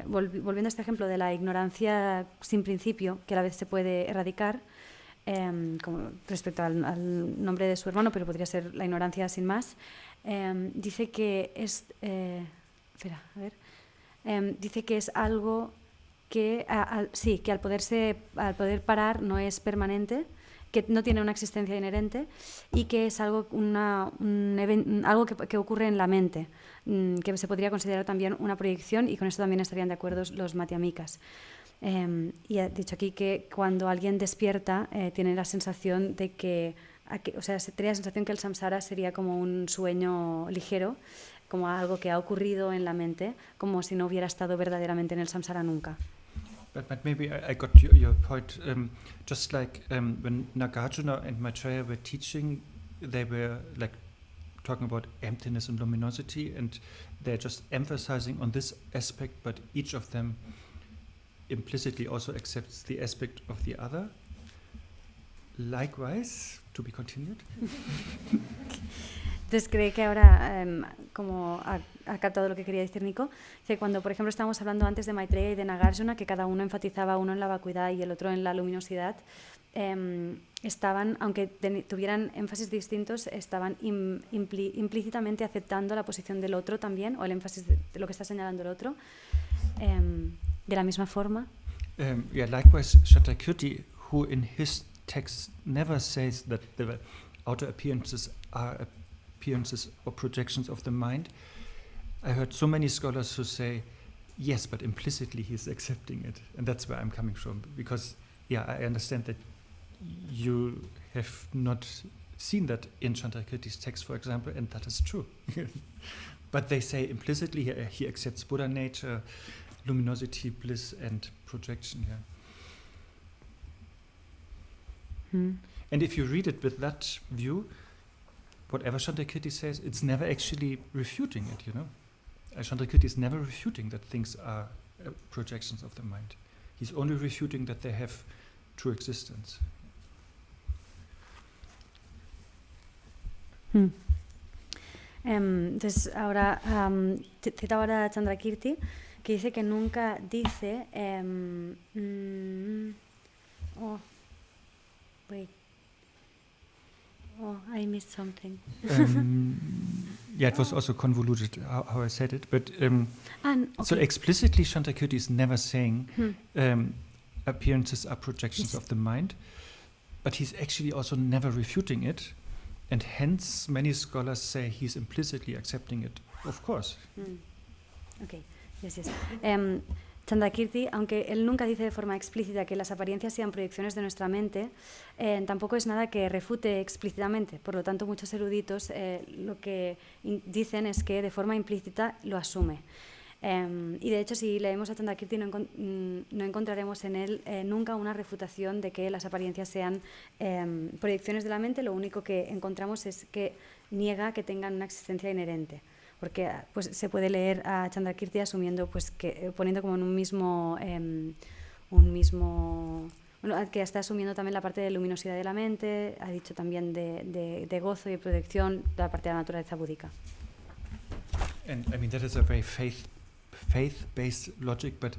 volviendo a este ejemplo de la ignorancia sin principio, que a la vez se puede erradicar, como respecto al nombre de su hermano, pero podría ser la ignorancia sin más, dice que es dice que es algo que al poder parar no es permanente, que no tiene una existencia inherente, y que es algo algo que ocurre en la mente, que se podría considerar también una proyección, y con esto también estarían de acuerdo los Madhyamikas. Y ha dicho aquí que cuando alguien despierta tiene la sensación de tenía la sensación que el samsara sería como un sueño ligero, como algo que ha ocurrido en la mente, como si no hubiera estado verdaderamente en el samsara nunca. But maybe I got your point. Just like when Nagarjuna and Maitreya were teaching, they were like talking about emptiness and luminosity, and they're just emphasizing on this aspect, but each of them implicitly also accepts the aspect of the other. Likewise, to be continued. Entonces cree que ahora, como ha captado lo que quería decir Nico, que cuando, por ejemplo, estábamos hablando antes de Maitreya y de Nagarjuna, que cada uno enfatizaba, uno en la vacuidad y el otro en la luminosidad, estaban, aunque tuvieran énfasis distintos, estaban implícitamente aceptando la posición del otro también, o el énfasis de lo que está señalando el otro, de la misma forma. Likewise, Shantideva, who in his text never says that the outer appearances are appearances or projections of the mind, I heard so many scholars who say, yes, but implicitly he's accepting it. And that's where I'm coming from. Because, I understand that you have not seen that in Shantidava's text, for example, and that is true. But they say implicitly he accepts Buddha nature, luminosity, bliss, and projection. And if you read it with that view, whatever Shantideva says, it's never actually refuting it, Shantideva is never refuting that things are projections of the mind. He's only refuting that they have true existence. Entonces ahora cita ahora a Chandrakirti, que dice que nunca dice I missed something. It was also convoluted how I said it, but so explicitly Shantideva is never saying appearances are projections of the mind, but he's actually also never refuting it, and hence many scholars say he's implicitly accepting it, of course. Chandrakirti, aunque él nunca dice de forma explícita que las apariencias sean proyecciones de nuestra mente, tampoco es nada que refute explícitamente. Por lo tanto, muchos eruditos lo que dicen es que de forma implícita lo asume. Y de hecho, si leemos a Chandrakirti, no encontraremos en él nunca una refutación de que las apariencias sean proyecciones de la mente. Lo único que encontramos es que niega que tengan una existencia inherente. Porque pues, se puede leer a Chandrakirti asumiendo, pues, que poniendo como en un mismo bueno, que está asumiendo también la parte de luminosidad de la mente, ha dicho también de gozo y protección, la parte de la naturaleza búdica. And I mean that is a very faith-based logic, but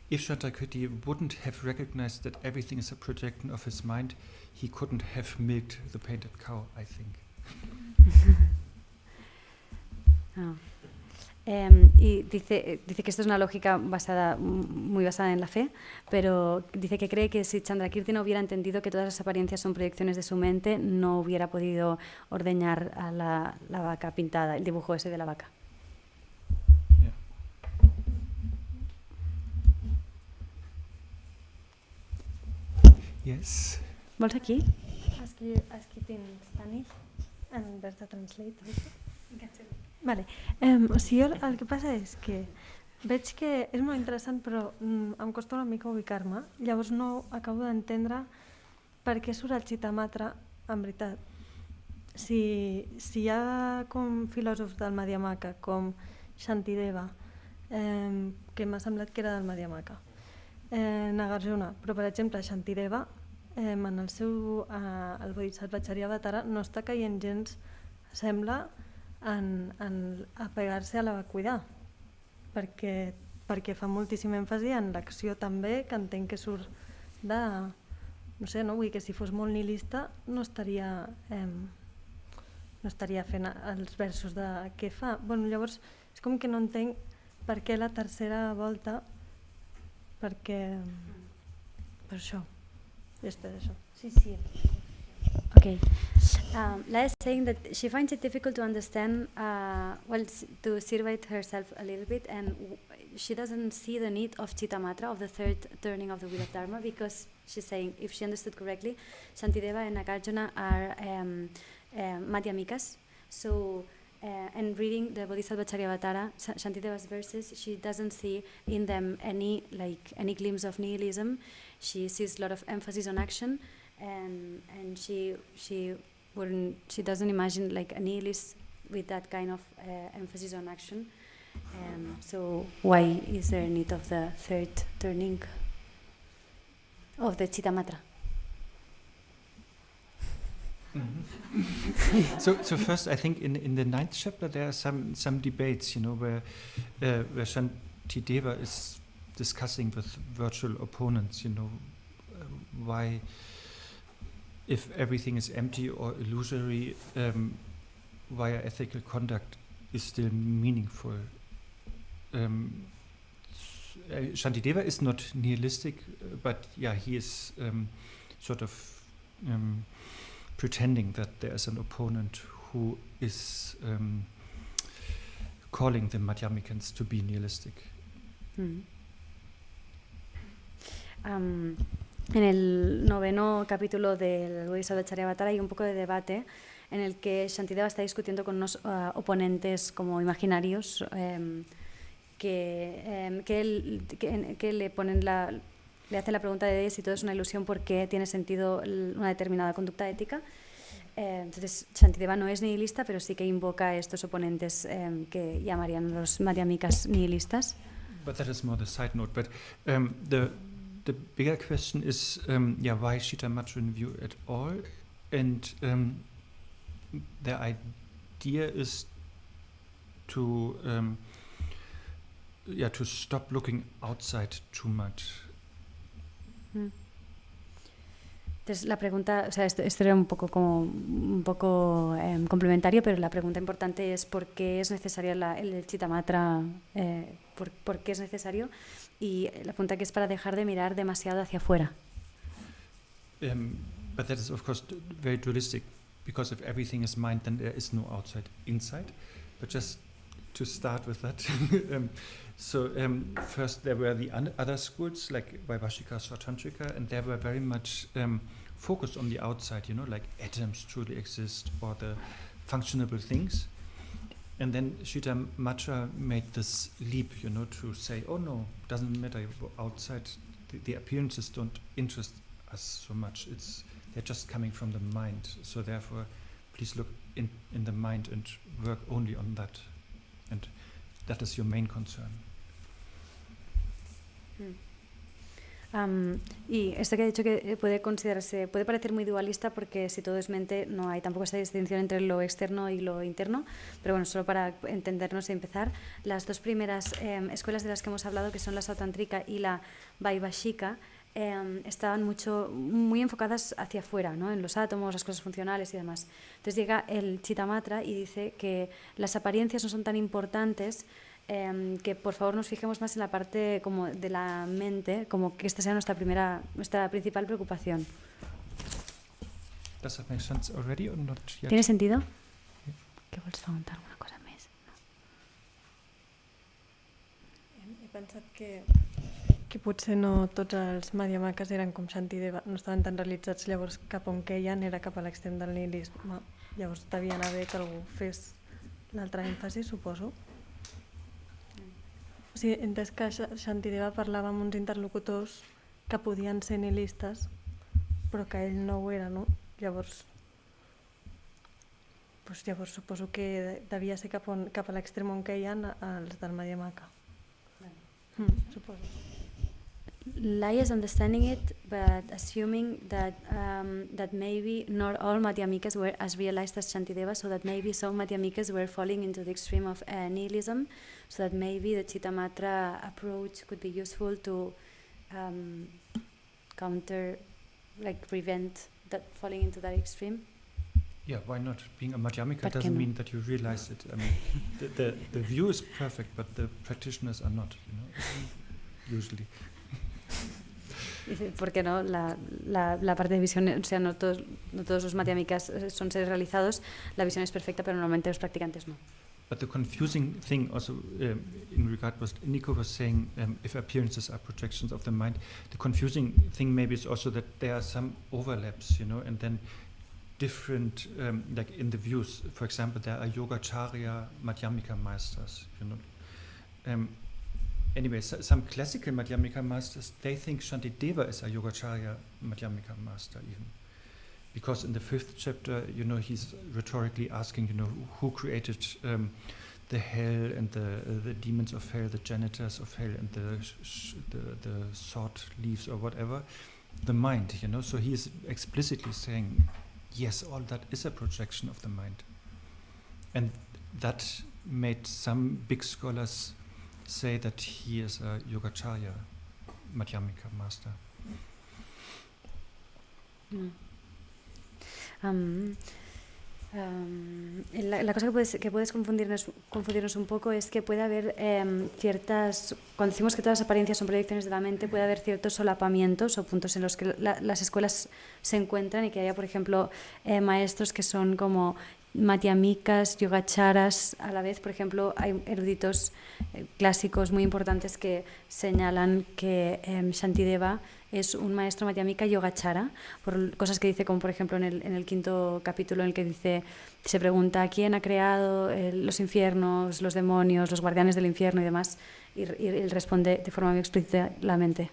if Shantakirti wouldn't have recognized that everything is a projection of his mind, he couldn't have milked the painted cow, I think. Y dice que esto es una lógica muy basada en la fe, pero dice que cree que si Chandrakirti no hubiera entendido que todas las apariencias son proyecciones de su mente, no hubiera podido ordeñar a la vaca pintada, el dibujo ese de la vaca. Yes. Vols aquí? Ask it in Spanish and Berta translate also. Vale. O sigui, el que passa és que veig que és molt interessant, però em costa una mica ubicar-me. Llavors no acabo d'entendre per què surt el Chittamatra en veritat. Si hi ha com filòsofs del Madhyamaka, com Shantideva, que m'ha semblat que era del Madhyamaka, Nagarjuna, però per exemple Shantideva en el seu el Bodhisattva Vajrayana no està caient gens, sembla, en apegar-se a la vacuïtat, perquè fa moltíssim èmfasi en l'acció també, que entenc que surt de... no sé, no? Vull dir que si fos molt nihilista no estaria fent els versos de què fa. Bueno, llavors és com que no entenc per què la tercera volta, perquè... per això. Ja està, això. Sí. Okay. Laia is saying that she finds it difficult to understand, to situate herself a little bit, and she doesn't see the need of Chittamatra, of the third turning of the wheel of Dharma, because she's saying, if she understood correctly, Shantideva and Nagarjuna are Madhyamikas. So, and reading the Bodhisattva Charyavatara, Shantideva's verses, she doesn't see in them any glimpse of nihilism. She sees a lot of emphasis on action, and she doesn't imagine like a nihilist with that kind of emphasis on action. So why is there a need of the third turning of the Chittamatra? Mm-hmm. So first, I think in the 9th chapter there are some debates, where Shantideva is discussing with virtual opponents, why, if everything is empty or illusory, why ethical conduct is still meaningful. Shantideva is not nihilistic, but he is sort of pretending that there is an opponent who is calling the Madhyamikans to be nihilistic. En el 9º capítulo del Bodhisattva Charyavatara hay un poco de debate en el que Shantideva está discutiendo con unos oponentes como imaginarios que le ponen le hacen la pregunta de si todo es una ilusión, por qué tiene sentido una determinada conducta ética. Entonces Shantideva no es nihilista, pero sí que invoca a estos oponentes que llamarían los Madhyamikas nihilistas. But that is more the side note. But the bigger question is, why Chittamatra in view at all? And the idea is to stop looking outside too much. Entonces la pregunta, o sea, esto era un poco complementario, pero la pregunta importante es ¿por qué es necesario el Chittamatra? ¿Por qué es necesario? Y la pregunta que es para dejar de mirar demasiado hacia afuera. But that is of course very dualistic, because if everything is mind, then there is no outside, inside. But just to start with that, first there were the other schools like Vaibhashika, Tantrika, and they were very much focused on the outside, like atoms truly exist or the functionable things. And then Chittamatra made this leap, to say, oh no, doesn't matter outside. The appearances don't interest us so much. They're just coming from the mind. So therefore, please look in the mind and work only on that. And that is your main concern. Y esto que ha dicho que puede parecer muy dualista porque si todo es mente no hay tampoco esta distinción entre lo externo y lo interno, pero bueno, solo para entendernos y empezar, las dos primeras escuelas de las que hemos hablado, que son la Sautantrika y la Vaibhashika, estaban muy enfocadas hacia afuera, ¿no? En los átomos, las cosas funcionales y demás. Entonces llega el Chittamatra y dice que las apariencias no son tan importantes, que por favor nos fijemos más en la parte como de la mente, como que esta sea nuestra principal preocupación. Does that make sense already or not yet? ¿Tiene sentido? Que vols preguntar alguna cosa més? He pensat que potser no tots els madhyamakas eren com Shantideva, no estaven tan realitzats, llavors cap on queien era cap a l'extrem del nihilisme. Llavors devia anar bé que algú fes l'altre èmfasi, suposo. O sigui, he entès que Shantideva parlava amb uns interlocutors que podien ser nihilistes, però que ell no ho era, no? Llavors suposo que devia ser cap a l'extrem on queien els del Madhyamaka. Suposo. Lai is understanding it, but assuming that maybe not all Madhyamikas were as realized as Shantideva, so that maybe some Madhyamikas were falling into the extreme of nihilism, so that maybe the Chittamatra approach could be useful to prevent that falling into that extreme. Yeah, why not? Being a Madhyamika doesn't mean that you realize it. I mean, the view is perfect, but the practitioners are not, usually. Porque no, la parte de visión, o sea, no todos los madhyamikas son seres realizados, la visión es perfecta, pero normalmente los practicantes no. But the confusing thing also in regard what Nico was saying, if appearances are projections of the mind, the confusing thing maybe is also that there are some overlaps, and then different, like in the views, for example, there are Yogacharya Madhyamika masters, Anyway, some classical Madhyamika masters, they think Shantideva is a Yogacharya Madhyamika master even. Because in the 5th chapter, he's rhetorically asking, who created the hell and the demons of hell, the janitors of hell and the sword leaves or whatever, the mind, So he is explicitly saying, yes, all that is a projection of the mind. And that made some big scholars say that he is a Yogacharya Madhyamika master. La cosa que puedes confundirnos un poco es que puede haber cuando decimos que todas las apariencias son proyecciones de la mente, puede haber ciertos solapamientos o puntos en los que las escuelas se encuentran y que haya, por ejemplo, maestros que son como Madhyamikas, Yogacharas a la vez. Por ejemplo, hay eruditos clásicos muy importantes que señalan que Shantideva es un maestro Madhyamika Yogachara, por cosas que dice, como por ejemplo en el 5º capítulo en el que se pregunta quién ha creado los infiernos, los demonios, los guardianes del infierno y demás, y él responde de forma muy explícita la mente.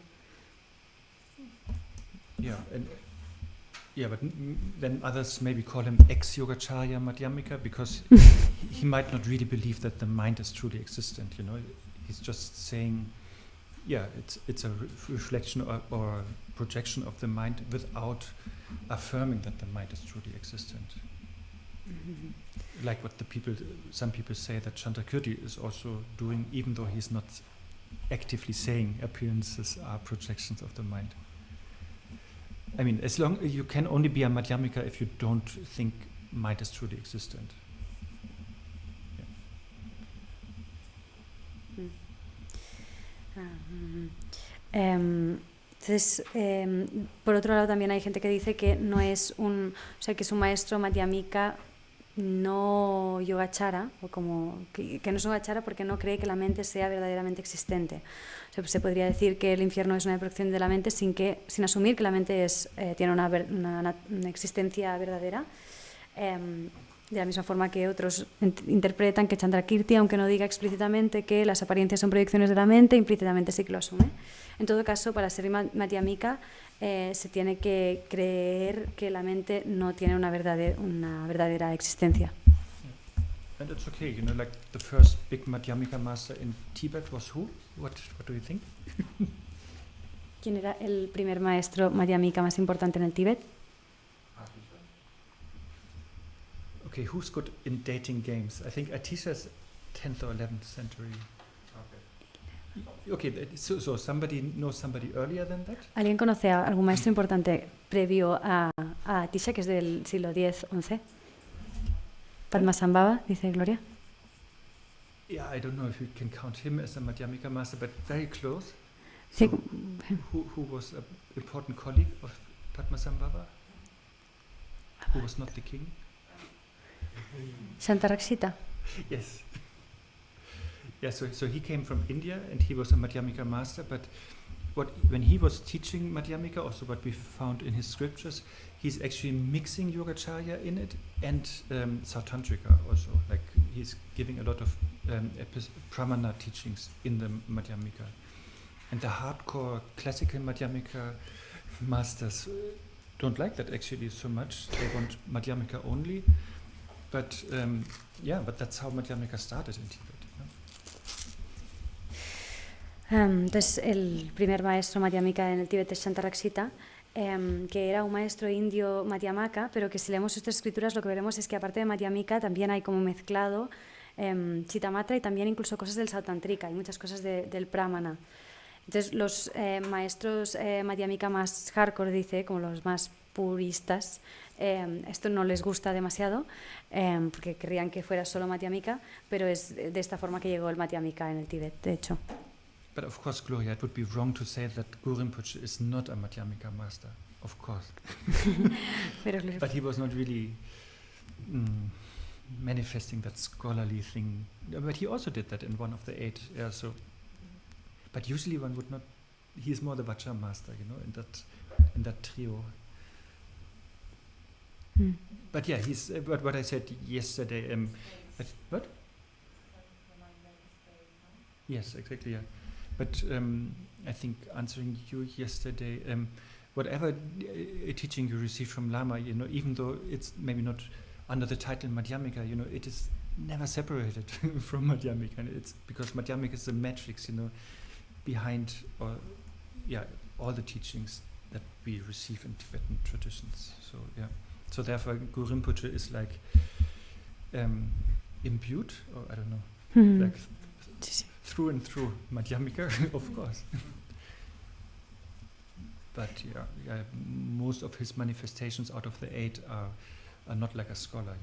Yeah, but then others maybe call him ex-Yogacharya Madhyamika because he might not really believe that the mind is truly existent, He's just saying, yeah, it's a reflection or projection of the mind without affirming that the mind is truly existent. Mm-hmm. Like what some people say that Chantakirti is also doing, even though he's not actively saying appearances are projections of the mind. I mean, as long you can only be a Madhyamika if you don't think mind is truly existent. Yeah. Entonces, por otro lado, también hay gente que dice que no es que es un maestro Madhyamika no Yogachara, o como que no es Yogachara porque no cree que la mente sea verdaderamente existente. O sea, se podría decir que el infierno es una proyección de la mente sin asumir que la mente tiene una existencia verdadera. De la misma forma que otros interpretan que Chandrakirti, aunque no diga explícitamente que las apariencias son proyecciones de la mente, implícitamente sí que lo asume. En todo caso, para ser Madhyamika se tiene que creer que la mente no tiene una verdadera existencia. And it's okay, like the first big Madhyamika master in Tibet was who? What do you think? ¿Quién era el primer maestro madhyamika más importante en el Tíbet? Okay, who's good in dating games? I think Atisha's 10th or 11th century. Okay, so somebody knows somebody earlier than that? ¿Alguien conoce a algún maestro importante previo a Atisha, que es del siglo X-XI? Padmasambhava, dice Gloria. Yeah, I don't know if you can count him as a Madhyamika master, but very close. Sí. So who was an important colleague of Padmasambhava? Who was not the king? Shantarakshita. Yes. Yeah, so he came from India and he was a Madhyamika master, but when he was teaching Madhyamika, also what we found in his scriptures, he's actually mixing Yogacharya in it and Sautantrika also. Like he's giving a lot of pramana teachings in the Madhyamika. And the hardcore classical Madhyamika masters don't like that actually so much. They want Madhyamika only. But but that's how Madhyamika started in Tibet. Entonces, el primer maestro madhyamika en el Tíbet es Shantarakshita, que era un maestro indio madhyamaka, pero que si leemos sus escrituras lo que veremos es que aparte de madhyamika también hay como mezclado chitamatra y también incluso cosas del sautantrika y muchas cosas del pramana. Entonces, los maestros madhyamika más hardcore, dice, como los más puristas, esto no les gusta demasiado porque querrían que fuera solo madhyamika, pero es de esta forma que llegó el madhyamika en el Tíbet, de hecho. But of course, Gloria, it would be wrong to say that Guru Rinpoche is not a Madhyamika master, of course. But he was not really manifesting that scholarly thing. But he also did that in one of the 8. Yeah, but usually one would not. He is more the Vajra master, in that trio. But yeah, he's. But what I said yesterday. What? Yes, exactly. Yeah. But I think answering you yesterday, whatever teaching you receive from Lama, even though it's maybe not under the title Madhyamika, it is never separated from Madhyamika. And it's because Madhyamika is the matrix, behind all the teachings that we receive in Tibetan traditions. So yeah. So therefore, Guru Rinpoche is like imbued, or I don't know, like through and through Madhyamika, of course. But yeah, most of his manifestations out of the 8 are not like a scholar,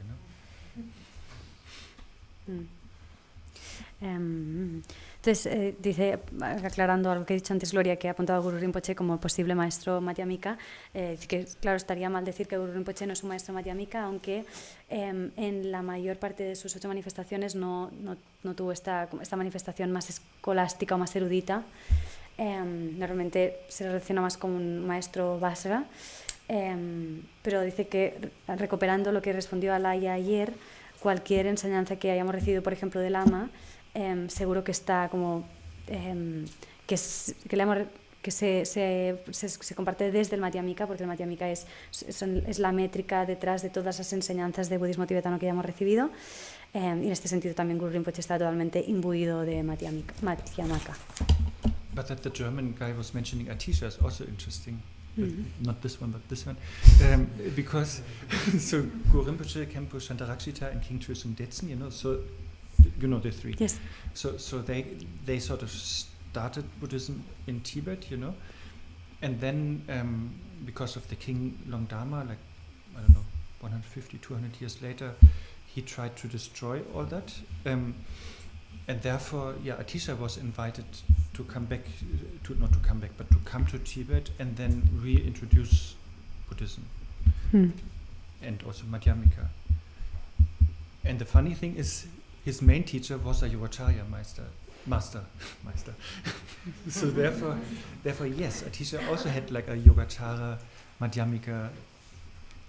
Entonces, dice, aclarando algo que he dicho antes, Gloria, que ha apuntado a Guru Rinpoche como posible maestro madhyamika, que claro, estaría mal decir que Guru Rinpoche no es un maestro madhyamika, aunque en la mayor parte de sus 8 manifestaciones no tuvo esta manifestación más escolástica o más erudita. Normalmente se relaciona más con un maestro Vajra, pero dice que, recuperando lo que respondió a Laia ayer, cualquier enseñanza que hayamos recibido, por ejemplo, del Lama, seguro que está como que se comparte desde el Madhyamika, porque el Madhyamika es la métrica detrás de todas las enseñanzas de budismo tibetano que hayamos recibido, y en este sentido también Guru Rinpoche está totalmente imbuido de Madhyamaka. But that the German guy was mentioning Atisha is also interesting. Not this one, but this one. Because so Guru Rinpoche, Khenpo, Shantarakshita, and King Trisum Detsen, so the 3. Yes. So they sort of started Buddhism in Tibet, and then because of the King Longdama, like, I don't know, 150, 200 years later, he tried to destroy all that. And therefore, Atisha was invited to come back, not to come back, but to come to Tibet and then reintroduce Buddhism and also Madhyamika. And the funny thing is, his main teacher was a Yogacharya master. So therefore, yes, Atisha also had like a Yogacharya Madhyamika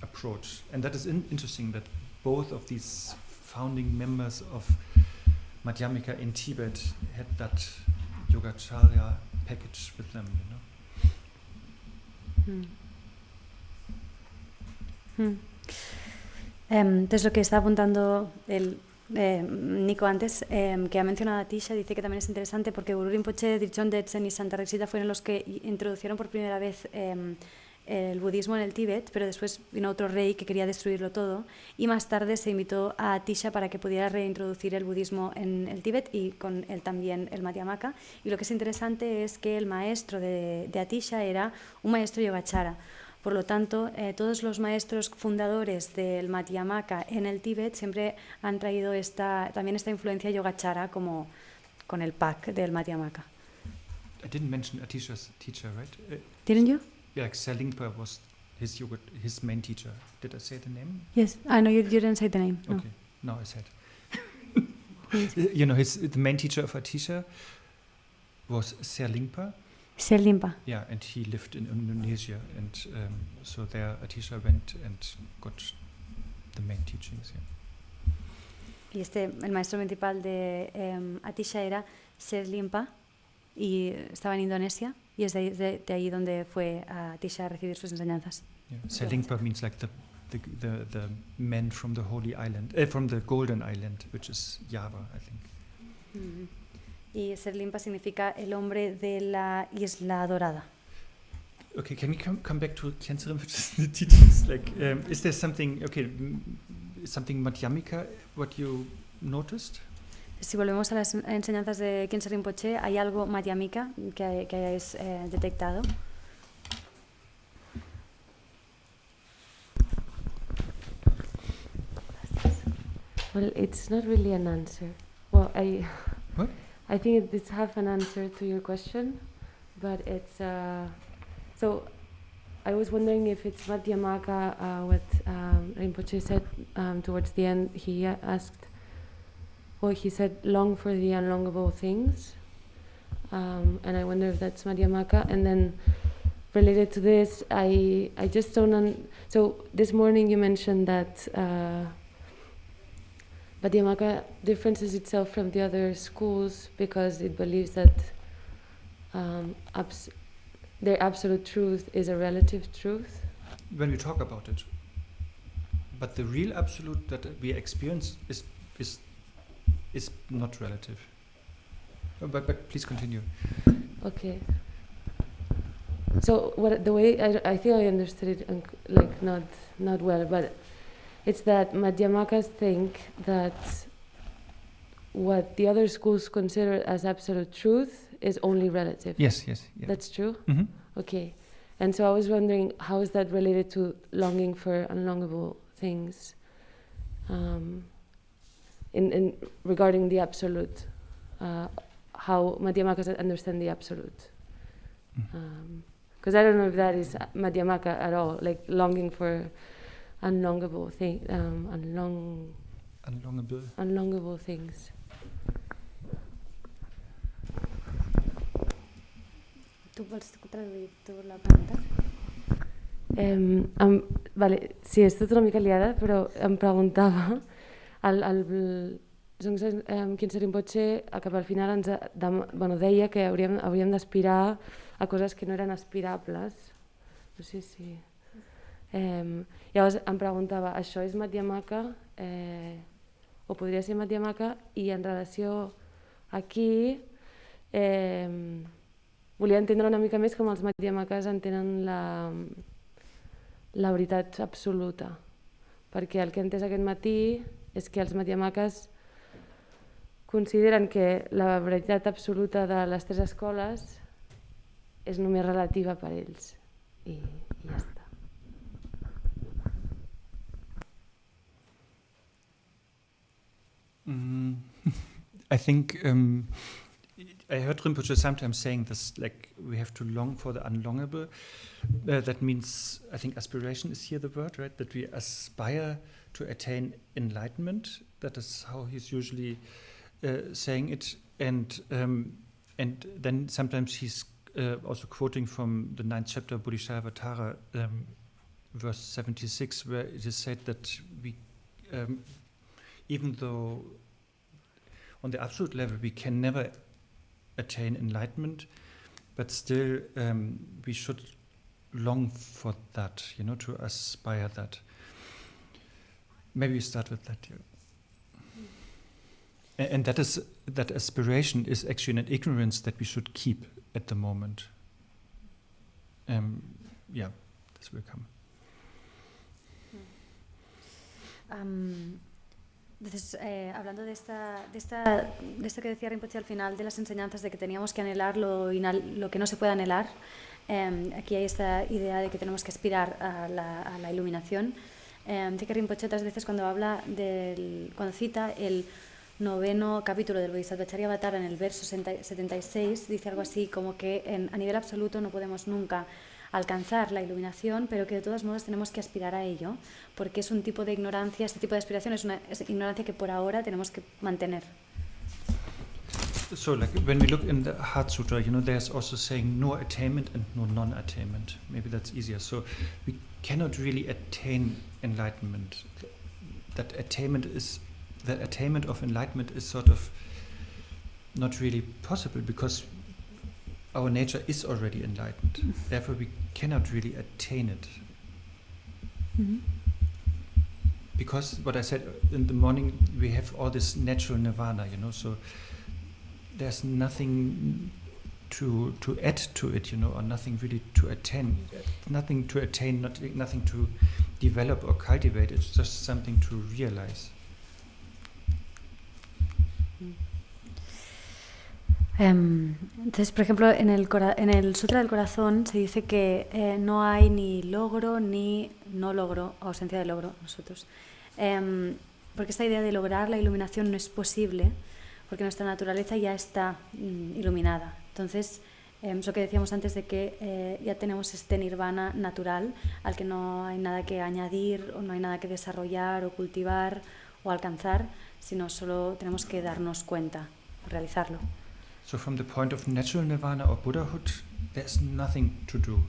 approach, and that is interesting that both of these founding members of Madhyamika in Tibet had that Yogacharya package with them, Entonces lo que está apuntando el Nico antes, que ha mencionado a Tisha, dice que también es interesante porque Guru Rinpoche, Dirchon Detsen y Santa Rexita fueron los que introdujeron por primera vez el budismo en el Tíbet, pero después vino otro rey que quería destruirlo todo y más tarde se invitó a Tisha para que pudiera reintroducir el budismo en el Tíbet y con él también el Madhyamaka. Y lo que es interesante es que el maestro de Atisha era un maestro yogachara. Por lo tanto, todos los maestros fundadores del Madhyamaka en el Tíbet siempre han traído también esta influencia yogachara como con el pack del Madhyamaka. I didn't mention Atisha's teacher, right? Didn't you? Yeah, like Selingpa was his main teacher. Did I say the name? Yes. No, you didn't say the name. No. Okay, no, I said. You know, the main teacher of Atisha was Selingpa. Selingpa. Yeah, and he lived in Indonesia, and so there Atisha went and got the main teachings. Yeah. Y el maestro principal de Atisha era Selingpa y estaba en Indonesia y es de ahí donde fue a Atisha a recibir sus enseñanzas. Yeah. Selingpa means like the men from the holy island, from the golden island, which is Java, I think. Mm-hmm. Y Selingpa significa el hombre de la isla dorada. Okay, can we come back to Khyentse Rinpoche's teachings? Like, is there something, something Madhyamika, what you noticed? Si volvemos a las enseñanzas de Khyentse Rinpoche, ¿hay algo Madhyamika que hayáis detectado? Well, it's not really an answer. Well, What? I think it's half an answer to your question, but it's so I was wondering if it's Madhyamaka, what Rinpoche said towards the end. He asked, well, he said, long for the unlongable things, and I wonder if that's Madhyamaka. And then related to this, I just don't. So this morning you mentioned that Madhyamaka differences itself from the other schools because it believes that their absolute truth is a relative truth. When we talk about it, but the real absolute that we experience is not relative. But please continue. Okay. So the way I think I understood it like not well, but it's that Madhyamakas think that what the other schools consider as absolute truth is only relative. Yes. Yeah. That's true? Mm-hmm. Okay. And so I was wondering, how is that related to longing for unlongable things? In regarding the absolute, how Madhyamakas understand the absolute. Because I don't know if that is Madhyamaka at all, like longing for unlongable unlongable things. ¿Tú puedes traduir la pregunta? Vale, sí, esto és una mica liada, però em preguntava Khyentse Rinpoche cap al final ens deia que hauríem d'aspirar a coses que no eren aspirables. No sé si... llavors em preguntava, això és Madhyamaka o podria ser Madhyamaka, i en relació aquí volia entendre una mica més com els Madhyamakas entenen la veritat absoluta, perquè el que he entès aquest matí és que els Madhyamakas consideren que la veritat absoluta de les tres escoles és només relativa per ells i ja està. I think I heard Rinpoche sometimes saying this, like we have to long for the unlongable. That means, I think aspiration is here the word, right? That we aspire to attain enlightenment. That is how he's usually saying it. And then sometimes he's also quoting from the 9th chapter of Bodhicharyavatarā, verse 76, where it is said that we, even though on the absolute level we can never attain enlightenment, but still we should long for that, to aspire that. Maybe we start with that. Yeah. And that aspiration is actually an ignorance that we should keep at the moment. This will come. Entonces, hablando de esto que decía Rinpoche al final de las enseñanzas de que teníamos que anhelar lo que no se puede anhelar, aquí hay esta idea de que tenemos que aspirar a la iluminación. Dice que Rinpoche otras veces cuando cita el 9º capítulo del Bodhisattva Charyavatara en el verso 76, dice algo así como que a nivel absoluto no podemos nunca alcanzar la iluminación, pero que de todos modos tenemos que aspirar a ello, porque es un tipo de ignorancia, este tipo de aspiración es ignorancia que por ahora tenemos que mantener. So, like when we look in the Heart Sutra, there's also saying no attainment and no non-attainment. Maybe that's easier. So, we cannot really attain enlightenment. The attainment of enlightenment is sort of not really possible because our nature is already enlightened. Therefore, we cannot really attain it. Mm-hmm. Because what I said in the morning, we have all this natural nirvana, so there's nothing to add to it, or nothing really to attain. Nothing to attain, nothing to develop or cultivate. It's just something to realize. Entonces, por ejemplo, en el Sutra del Corazón se dice que no hay ni logro ni no logro, o ausencia de logro, nosotros. Porque esta idea de lograr la iluminación no es posible, porque nuestra naturaleza ya está iluminada. Entonces, es lo que decíamos antes de que ya tenemos este nirvana natural al que no hay nada que añadir, o no hay nada que desarrollar, o cultivar, o alcanzar, sino solo tenemos que darnos cuenta, realizarlo. So from the point of natural nirvana or Buddhahood, there's nothing to do.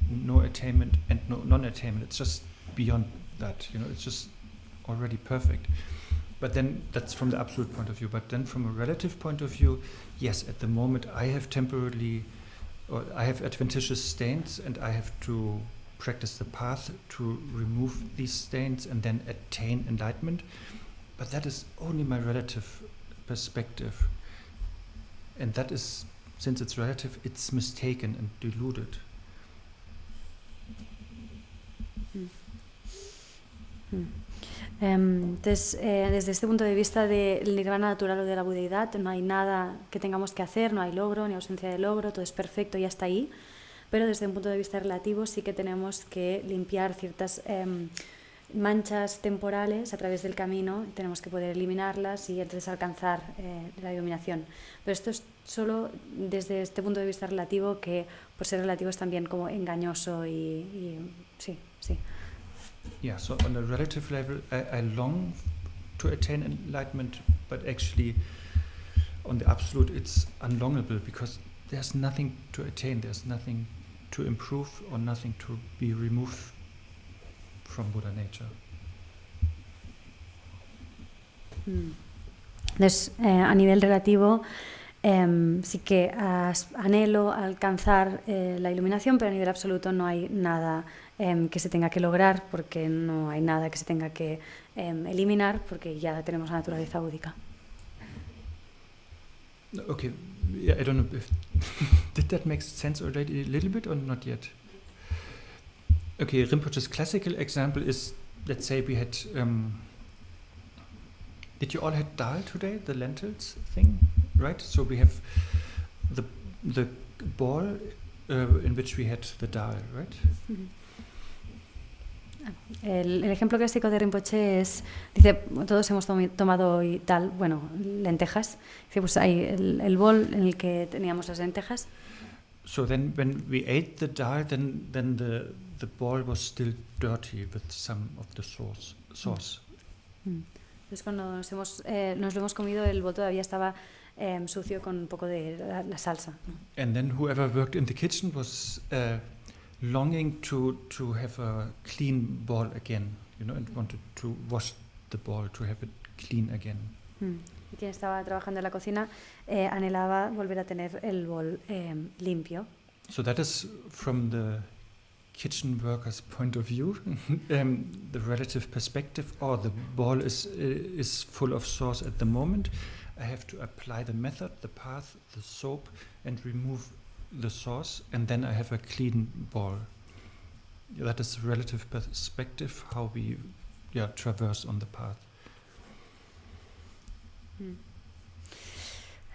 No attainment and no non-attainment. It's just beyond that, it's just already perfect. But then that's from the absolute point of view. But then from a relative point of view, yes, at the moment I have adventitious stains and I have to practice the path to remove these stains and then attain enlightenment. But that is only my relative perspective. And that is, since it's relative, it's mistaken and deluded. Entonces, desde este punto de vista del nirvana natural o de la budeidad, no hay nada que tengamos que hacer, no hay logro ni ausencia de logro, todo es perfecto y hasta ahí. Pero desde un punto de vista relativo sí que tenemos que limpiar ciertas manchas temporales a través del camino, tenemos que poder eliminarlas y entonces alcanzar la iluminación. Pero esto es solo desde este punto de vista relativo, que por ser relativo es también como engañoso y sí. Yeah, so on a relative level, I long to attain enlightenment, but actually on the absolute it's unlongable because there's nothing to attain, there's nothing to improve or nothing to be removed from Buddha nature. Entonces, a nivel relativo, sí que anhelo alcanzar la iluminación, pero a nivel absoluto no hay nada que se tenga que lograr, porque no hay nada que se tenga que eliminar, porque ya tenemos la naturaleza búdica. Okay, yeah, I don't know if did that make sense already a little bit or not yet? Okay, Rinpoche's classical example is, let's say we had, did you all had dal today, the lentils thing, right? So we have the ball in which we had the dal, right? Mm-hmm. El ejemplo clásico de Rinpoche es, dice, todos hemos tomado hoy tal, lentejas. Dice, pues hay el bol en el que teníamos las lentejas. So then when we ate the dal, then the ball was still dirty with some of the sauce. Entonces cuando nos lo hemos comido, el bol todavía estaba sucio con un poco de la salsa. And then whoever worked in the kitchen was longing to have a clean ball again, and wanted to wash the ball to have it clean again. Y quien estaba trabajando en la cocina anhelaba volver a tener el bol limpio. So that is from the kitchen worker's point of view, the relative perspective. The ball is full of sauce at the moment. I have to apply the method, the path, the soap, and remove the source, and then I have a clean ball. That is a relative perspective, how we traverse on the path.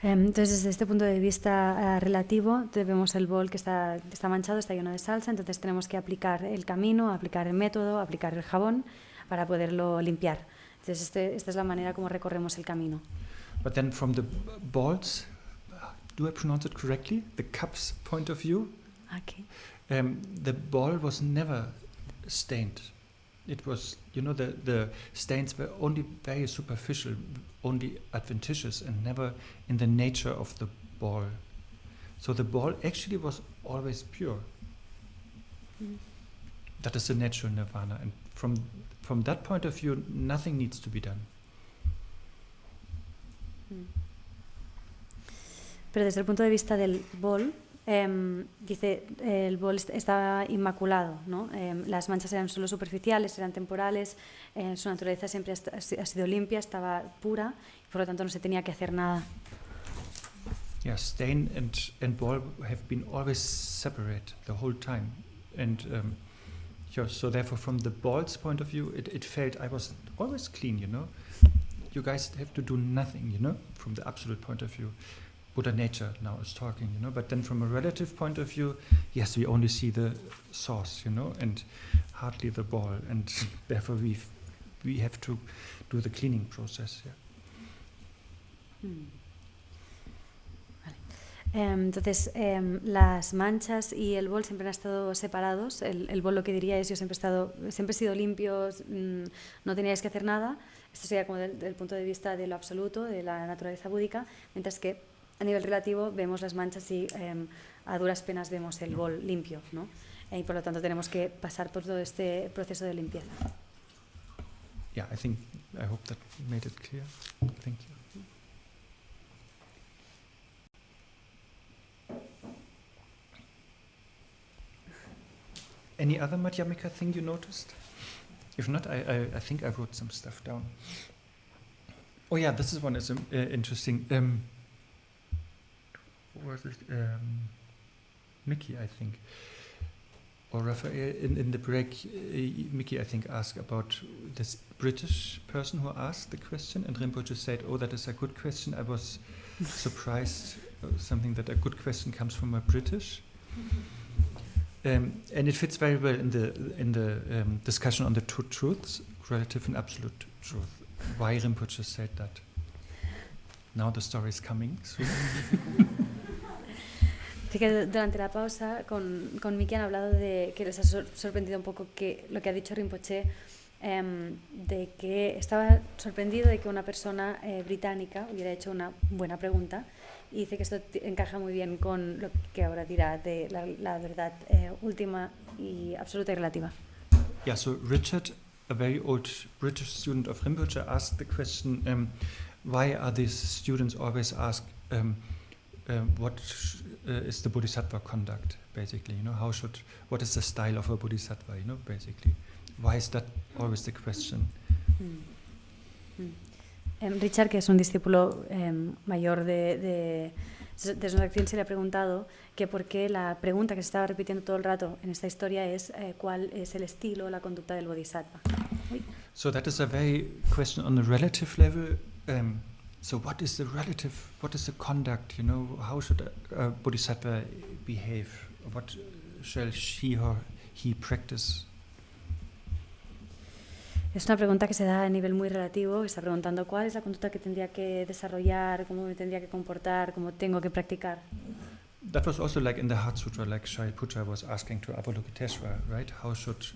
Entonces, desde este punto de vista relativo, vemos el bol que está manchado, está lleno de salsa, entonces tenemos que aplicar el camino, aplicar el método, aplicar el jabón para poderlo limpiar. Entonces, esta es la manera como recorremos el camino. But then from the balls, do I pronounce it correctly? The cup's point of view? Okay. The ball was never stained. It was, the stains were only very superficial, only adventitious, and never in the nature of the ball. So the ball actually was always pure. That is the natural nirvana, and from that point of view, nothing needs to be done. Pero desde el punto de vista del bol, dice, el bol estaba inmaculado, ¿no? Las manchas eran solo superficiales, eran temporales, su naturaleza siempre ha sido limpia, estaba pura, y por lo tanto no se tenía que hacer nada. Yeah, stain and ball have been always separate the whole time, and so therefore from the ball's point of view, it felt I was always clean, You guys have to do nothing, from the absolute point of view. Buddha nature now is talking, but then from a relative point of view, yes, we only see the source, and hardly the ball, and therefore we have to do the cleaning process. Yeah. Entonces, las manchas y el bol siempre han estado separados. El bol lo que diría es: yo siempre he sido limpio, no teníais que hacer nada. Esto sería como del punto de vista de lo absoluto, de la naturaleza búdica, mientras que a nivel relativo vemos las manchas y a duras penas vemos el bol limpio, ¿no? Y por lo tanto tenemos que pasar por todo este proceso de limpieza. Yeah, I hope that made it clear. Thank you. Any other Madhyamika thing you noticed? If not, I think I wrote some stuff down. Oh yeah, this is one is interesting. What was it? Mickey, I think. Or Raphael, in the break, Mickey, I think, asked about this British person who asked the question, and Rinpoche said, "Oh, that is a good question." I was surprised, something that a good question comes from a British. And it fits very well in the discussion on the two truths, relative and absolute truth. Why Rinpoche said that. Now the story is coming soon. Que durante la pausa con Miki han hablado de que les ha sorprendido un poco que lo que ha dicho Rinpoche, de que estaba sorprendido de que una persona británica hubiera hecho una buena pregunta, y dice que esto encaja muy bien con lo que ahora dirá de la verdad última y absoluta y relativa. Yeah, so Richard, a very old British student of Rinpoche, asked the question, why are these students always asked what is the Bodhisattva conduct, basically, what is the style of a Bodhisattva, basically. Why is that always the question? Richard, que es un discípulo mayor de Snodractin, se le ha preguntado que por qué la pregunta que se estaba repitiendo todo el rato en esta historia es cuál es el estilo o la conducta del Bodhisattva. So that is a very question on the relative level. So what is the relative, what is the conduct, how should a Bodhisattva behave? What shall she or he practice? Es una pregunta que se da a nivel muy relativo, que está preguntando cuál es la conducta que tendría que desarrollar, cómo me tendría que comportar, cómo tengo que practicar. That was also like in the Heart Sutra, like Shariputra was asking to Avalokiteshvara, right? How should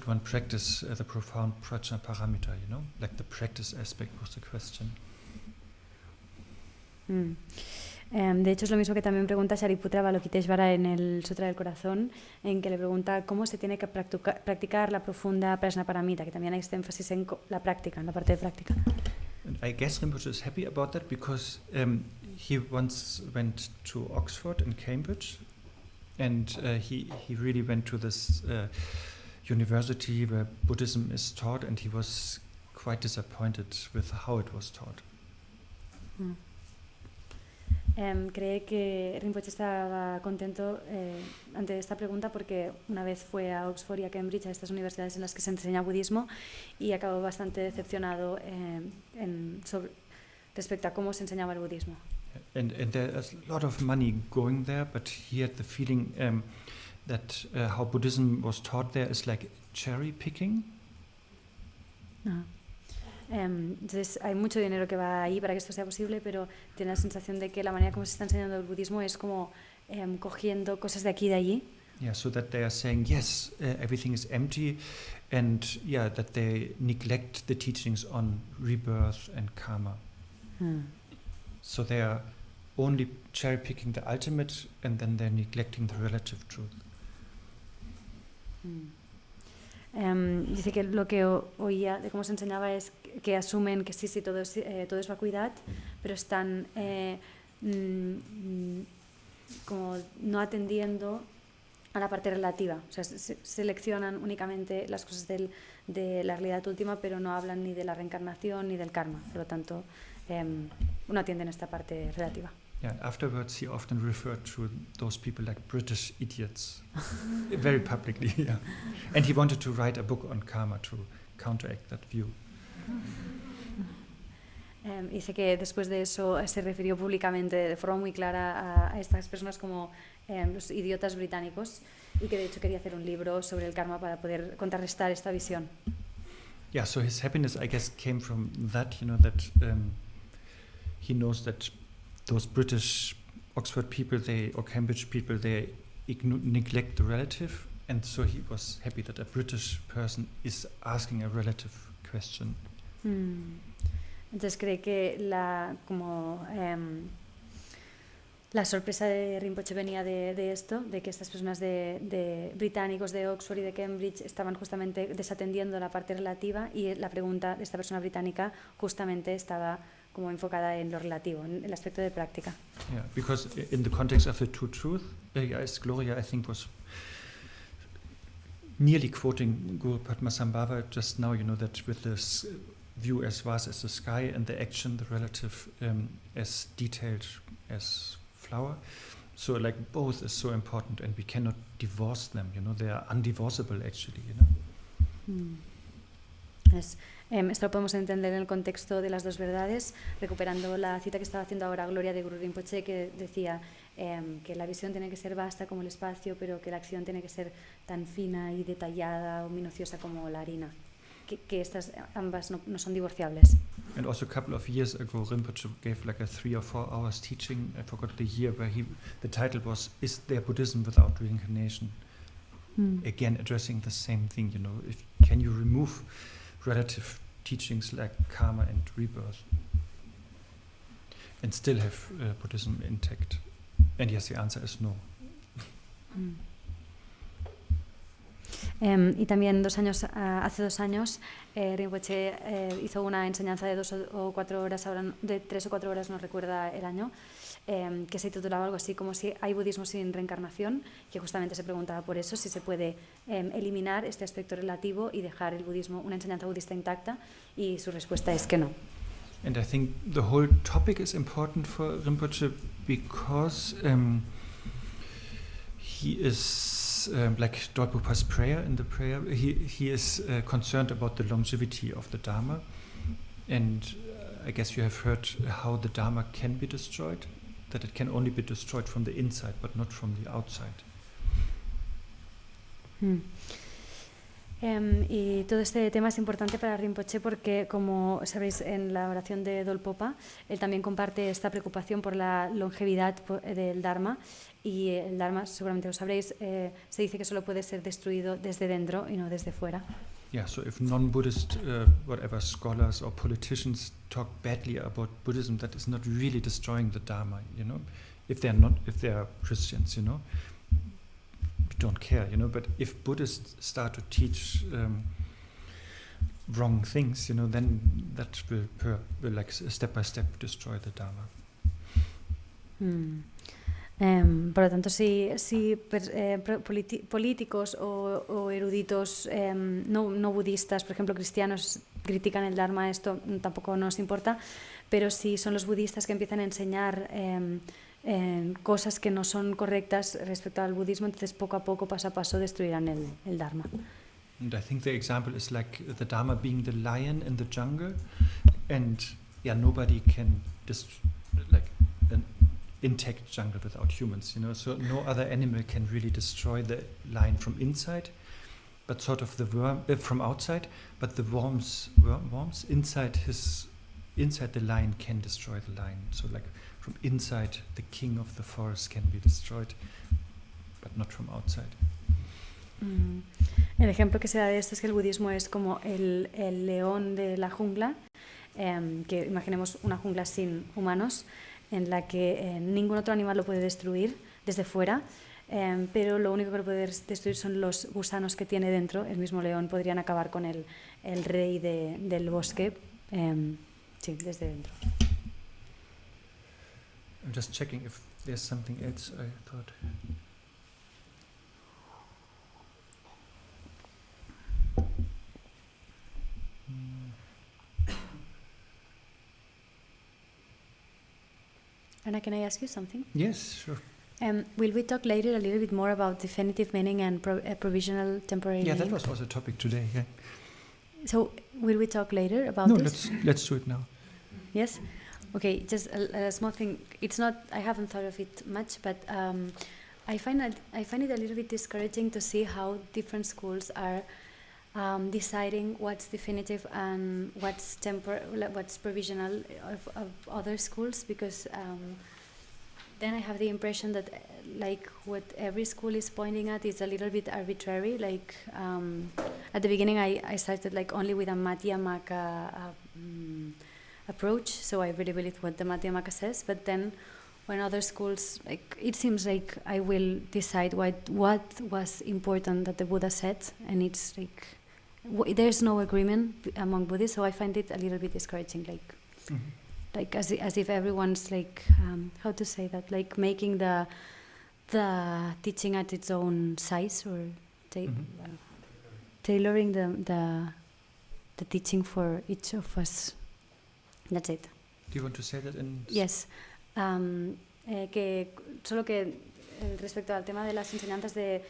one practice the profound prajna paramita, Like the practice aspect was the question. De hecho, es lo mismo que también pregunta Shariputra Avalokiteshvara en el Sutra del Corazón, en que le pregunta cómo se tiene que practicar la profunda prajna paramita, que también hay este énfasis en la práctica, en la parte de práctica. And I guess Rinpoche is happy about that because he once went to Oxford and Cambridge, and he really went to this university where Buddhism is taught, and he was quite disappointed with how it was taught. Cree que Rinpoche estaba contento ante esta pregunta porque una vez fue a Oxford y a Cambridge, a estas universidades en las que se enseña budismo, y acabó bastante decepcionado respecto a cómo se enseñaba el budismo. And there's a lot of money going there, but he had the feeling that how Buddhism was taught there is like cherry picking. Entonces hay mucho dinero que va ahí para que esto sea posible, pero tiene la sensación de que la manera como se está enseñando el budismo es como cogiendo cosas de aquí y de allí. Yeah, so that they are saying yes, everything is empty, and yeah, that they neglect the teachings on rebirth and karma. So they are only cherry picking the ultimate, and then they're neglecting the relative truth. Dice que lo que oía de cómo se enseñaba es que asumen que sí, todo es vacuidad, pero están como no atendiendo a la parte relativa. O sea, seleccionan únicamente las cosas de la realidad última, pero no hablan ni de la reencarnación ni del karma. Por lo tanto, no atienden esta parte relativa. Yeah, afterwards he often referred to those people like British idiots, very publicly. Yeah, and he wanted to write a book on karma to counteract that view. Dice que después de eso se refirió públicamente de forma muy clara a estas personas como los idiotas británicos, y que de hecho quería hacer un libro sobre el karma para poder contrarrestar esta visión. Yeah, so his happiness, I guess, came from that, that he knows that those British Oxford people, or Cambridge people, they neglect the relative, and so he was happy that a British person is asking a relative question. Entonces cree que la sorpresa de Rinpoche venía de esto, de que estas personas de británicos de Oxford y de Cambridge estaban justamente desatendiendo la parte relativa, y la pregunta de esta persona británica justamente estaba como enfocada en lo relativo, en el aspecto de práctica. Yeah, because in the context of the True Truth, as Gloria, I think, was nearly quoting Guru Padmasambhava just now, that with this view as vast as the sky and the action, the relative, as detailed as flower. So like both is so important, and we cannot divorce them, they are undivorceable actually, Esto lo podemos entender en el contexto de las dos verdades, recuperando la cita que estaba haciendo ahora Gloria de Guru Rinpoche, que decía que la visión tiene que ser vasta como el espacio, pero que la acción tiene que ser tan fina y detallada o minuciosa como la harina, que estas ambas no son divorciables. And also a couple of years ago, Rinpoche gave like a 3 or 4 hours teaching, I forgot the year, where the title was, "Is there Buddhism without reincarnation?" Again, addressing the same thing, can you remove relative teachings like karma and rebirth and still have Buddhism intact? And yes, the answer is no. Y también hace 2 años, Rinpoche hizo una enseñanza de 2 o 4 horas, ahora de 3 o 4 horas, no recuerda el año, que se titulaba algo así como si hay budismo sin reencarnación, que justamente se preguntaba por eso, si se puede eliminar este aspecto relativo y dejar el budismo, una enseñanza budista intacta, y su respuesta es que no. And I think the whole topic is important for Rinpoche because he is like Dolpopa's prayer in the prayer. He is concerned about the longevity of the Dharma, and I guess you have heard how the Dharma can be destroyed, that it can only be destroyed from the inside, but not from the outside. Y todo este tema es importante para Rinpoche porque, como sabéis, en la oración de Dolpopa, él también comparte esta preocupación por la longevidad del Dharma, y el Dharma, seguramente lo sabréis, se dice que solo puede ser destruido desde dentro y no desde fuera. Yeah, so if non-Buddhist, whatever scholars or politicians talk badly about Buddhism, that is not really destroying the Dharma, if they are Christians, we don't care, but if Buddhists start to teach wrong things, then that will like step by step destroy the Dharma. Por lo tanto, si políticos o eruditos no budistas, por ejemplo cristianos, critican el Dharma, esto tampoco nos importa, pero si son los budistas que empiezan a enseñar cosas que no son correctas respecto al budismo, entonces poco a poco, paso a paso, destruirán el Dharma. And I think the example is like the Dharma being the lion in the jungle, and nobody can like an intact jungle without humans, so no other animal can really destroy the lion from inside, but sort of the worm from outside, but the worms inside the lion can destroy the lion. So like from inside, the king of the forest can be destroyed, but not from outside. El ejemplo que se da de esto es que el budismo es como el león de la jungla, que imaginemos una jungla sin humanos, en la que ningún otro animal lo puede destruir desde fuera, pero lo único que lo puede destruir son los gusanos que tiene dentro. El mismo león podrían acabar con el rey del bosque, sí, desde dentro. I'm just checking if there's something else I thought. Anna, can I ask you something? Yes, sure. Will we talk later a little bit more about definitive meaning and provisional temporary meaning? Yeah, that was also a topic today. Yeah. So, will we talk later about this? No, let's do it now. Yes? Okay, just a small thing. It's not, I haven't thought of it much, but I find it a little bit discouraging to see how different schools are deciding what's definitive and what's provisional of other schools, because then I have the impression that like what every school is pointing at is a little bit arbitrary. Like at the beginning I started like only with a Madhyamaka approach, so I really believe what the Madhyamaka says, but then when other schools, like it seems like I will decide what was important that the Buddha said, and it's like there's no agreement among Buddhists, so I find it a little bit discouraging, like like as if everyone's like how to say that, like making the teaching at its own size, or tailoring the teaching for each of us. That's it. Do you want to say that in? Yes. Que solo que respecto al tema de las enseñanzas de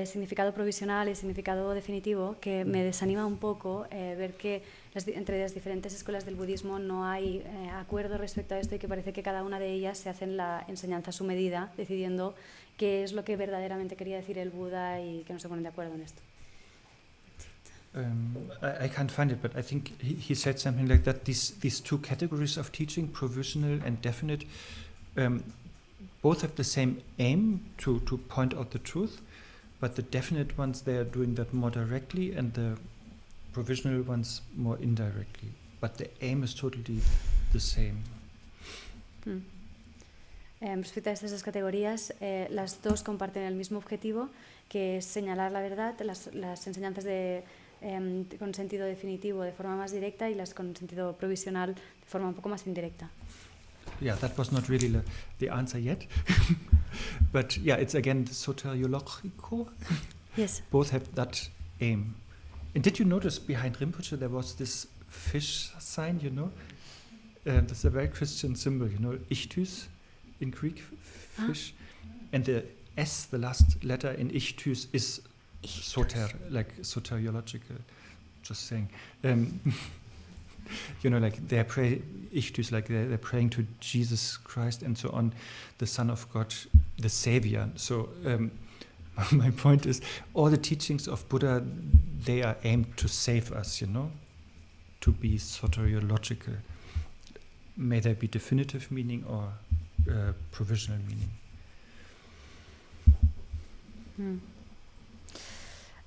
significado provisional y significado definitivo, que me desanima un poco ver que entre las diferentes escuelas del budismo no hay acuerdo respecto a esto, y que parece que cada una de ellas se hacen la enseñanza a su medida, decidiendo qué es lo que verdaderamente quería decir el Buda, y que no se ponen de acuerdo en esto. I can't find it, but I think he said something like that. These two categories of teaching, provisional and definite, both have the same aim to point out the truth, but the definite ones, they are doing that more directly, and the provisional ones more indirectly. But the aim is totally the same. Respecto a estas dos categorías, las dos comparten el mismo objetivo, que es señalar la verdad, las enseñanzas con sentido definitivo de forma más directa, y las con sentido provisional de forma un poco más indirecta. Yeah, that was not really the answer yet. But yeah, it's again soteriological. Yes. Both have that aim. And did you notice behind Rinpoche there was this fish sign, that's a very Christian symbol, Ichthys in Greek, fish. And the S, the last letter in Ichthys, is like soteriological, just saying. Like they're Ichthys, like they're praying to Jesus Christ and so on, the Son of God, the Savior. So my point is, all the teachings of Buddha, they are aimed to save us, to be soteriological. May there be definitive meaning or provisional meaning.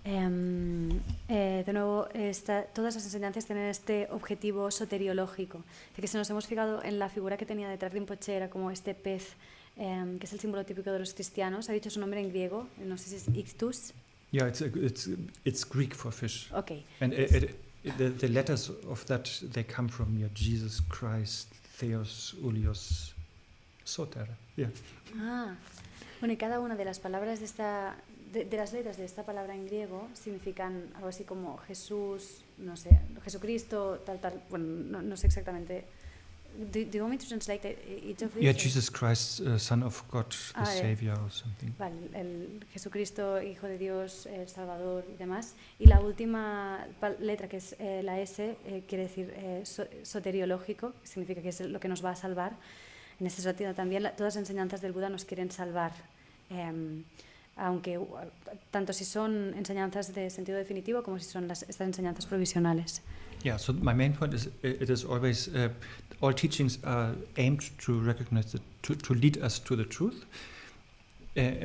De nuevo, todas las enseñanzas tienen este objetivo soteriológico. De que si nos hemos fijado en la figura que tenía detrás de Rinpoche, era como este pez, que es el símbolo típico de los cristianos. Ha dicho su nombre en griego, no sé si es Ichthus. Yeah, it's Greek for fish. Okay. And the letters of that, they come from Jesus Christ, Theos, Ulios, Soter. Yeah. Bueno, y cada una de las palabras de las letras de esta palabra en griego significan algo así como Jesús, no sé, Jesucristo, tal, bueno, no sé exactamente. Do you want me to translate each of these? Yeah, Jesus Christ, Son of God, the Savior or something. Vale, el Jesucristo, Hijo de Dios, el Salvador y demás. Y la última letra, que es la S, quiere decir soteriológico, que significa que es lo que nos va a salvar. En ese sentido también todas las enseñanzas del Buda nos quieren salvar. Aunque tanto si son enseñanzas de sentido definitivo como si son estas enseñanzas provisionales. Yeah, so my main point is it is always all teachings are aimed to recognize to lead us to the truth,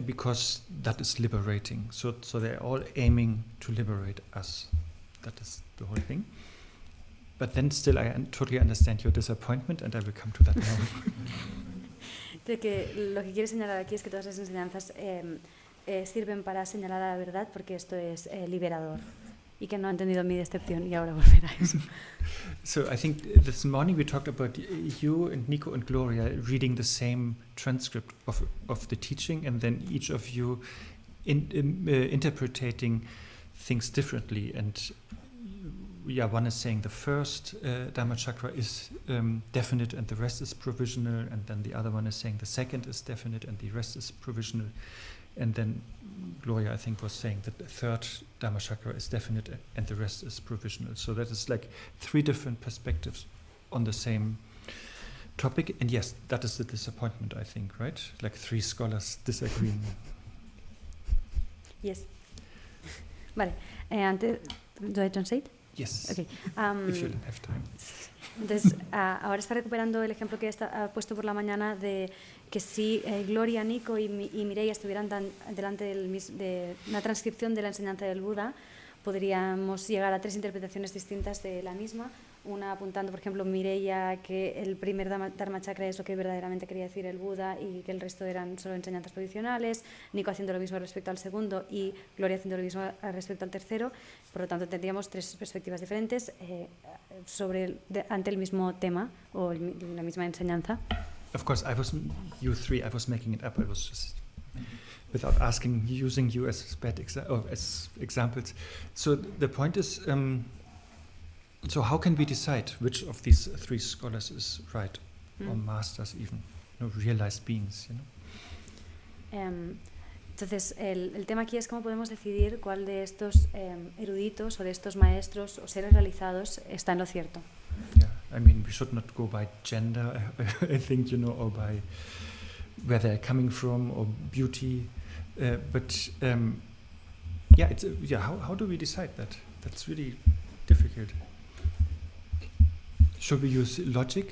because that is liberating. So they're all aiming to liberate us. That is the whole thing. But then still I totally understand your disappointment, and I will come to that now. De que lo que quiere señalar aquí es que todas las enseñanzas sirven para señalar a la verdad, porque esto es liberador. Y que no ha entendido mi decepción y ahora volverá a eso. So I think this morning we talked about you and Nico and Gloria reading the same transcript of the teaching, and then each of you interpreting things differently. And yeah, one is saying the first Dhamma chakra is definite and the rest is provisional, and then the other one is saying the second is definite and the rest is provisional. And then Gloria, I think, was saying that the third Dhamma chakra is definite and the rest is provisional. So that is like three different perspectives on the same topic. And yes, that is the disappointment, I think, right? Like three scholars disagreeing. Yes. Vale. Do I translate? Yes. Okay. If you have time. Entonces, ahora está recuperando el ejemplo que ha puesto por la mañana de que si Gloria, Nico y Mireia estuvieran delante de una transcripción de la enseñanza del Buda, podríamos llegar a tres interpretaciones distintas de la misma. Una apuntando, por ejemplo, Mireia que el primer Dharma chakra es lo que verdaderamente quería decir el Buda y que el resto eran solo enseñanzas provisionales, Nico haciendo lo mismo respecto al segundo y Gloria haciendo lo mismo respecto al tercero. Por lo tanto, tendríamos tres perspectivas diferentes ante el mismo tema o la misma enseñanza. Of course, you three, I was making it up. I was just, without asking, using you as as examples. So the point is, so how can we decide which of these three scholars is right, or masters even, realized beings, Entonces, el tema aquí es cómo podemos decidir cuál de estos eruditos o de estos maestros o seres realizados está en lo cierto. Yeah, I mean, we should not go by gender, I think, or by where they're coming from or beauty, but how do we decide that? That's really difficult. Should we use logic?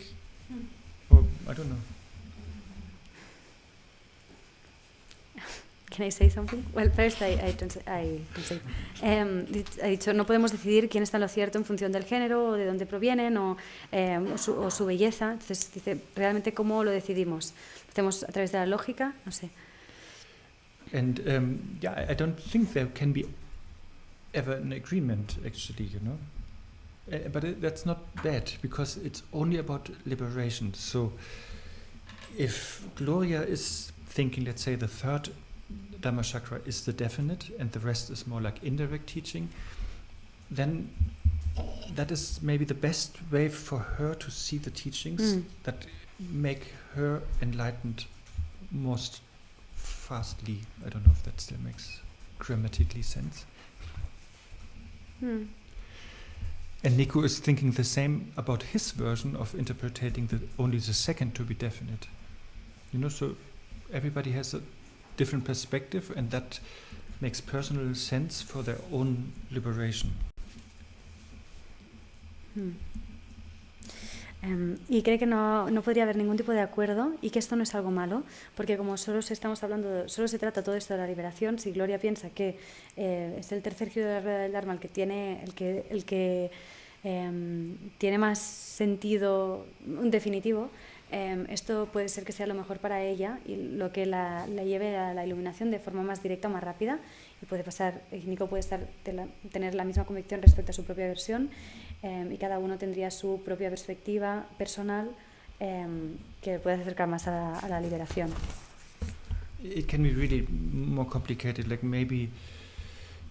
Or I don't know. Can I say something? Well, first I translate. Ha dicho, no podemos decidir quién está en lo cierto en función del género o de dónde provienen o su belleza. Entonces dice, realmente cómo lo decidimos. ¿Lo hacemos a través de la lógica? No sé. And I don't think there can be ever an agreement, actually, But that's not bad, because it's only about liberation. So if Gloria is thinking, let's say, the third Dhamma chakra is the definite and the rest is more like indirect teaching, then that is maybe the best way for her to see the teachings that make her enlightened most fastly. I don't know if that still makes grammatically sense. And Nico is thinking the same about his version of interpreting only the second to be definite. So everybody has a different perspective, and that makes personal sense for their own liberation. Y cree que no podría haber ningún tipo de acuerdo y que esto no es algo malo, porque como solo se trata todo esto de la liberación, si Gloria piensa que es el tercer giro de la rueda del Dharma el que tiene más sentido definitivo, esto puede ser que sea lo mejor para ella y lo que la lleve a la iluminación de forma más directa o más rápida, y Nico puede tener la misma convicción respecto a su propia versión, y cada uno tendría su propia perspectiva personal que puede acercar más a la liberación. It can be really more complicated, like maybe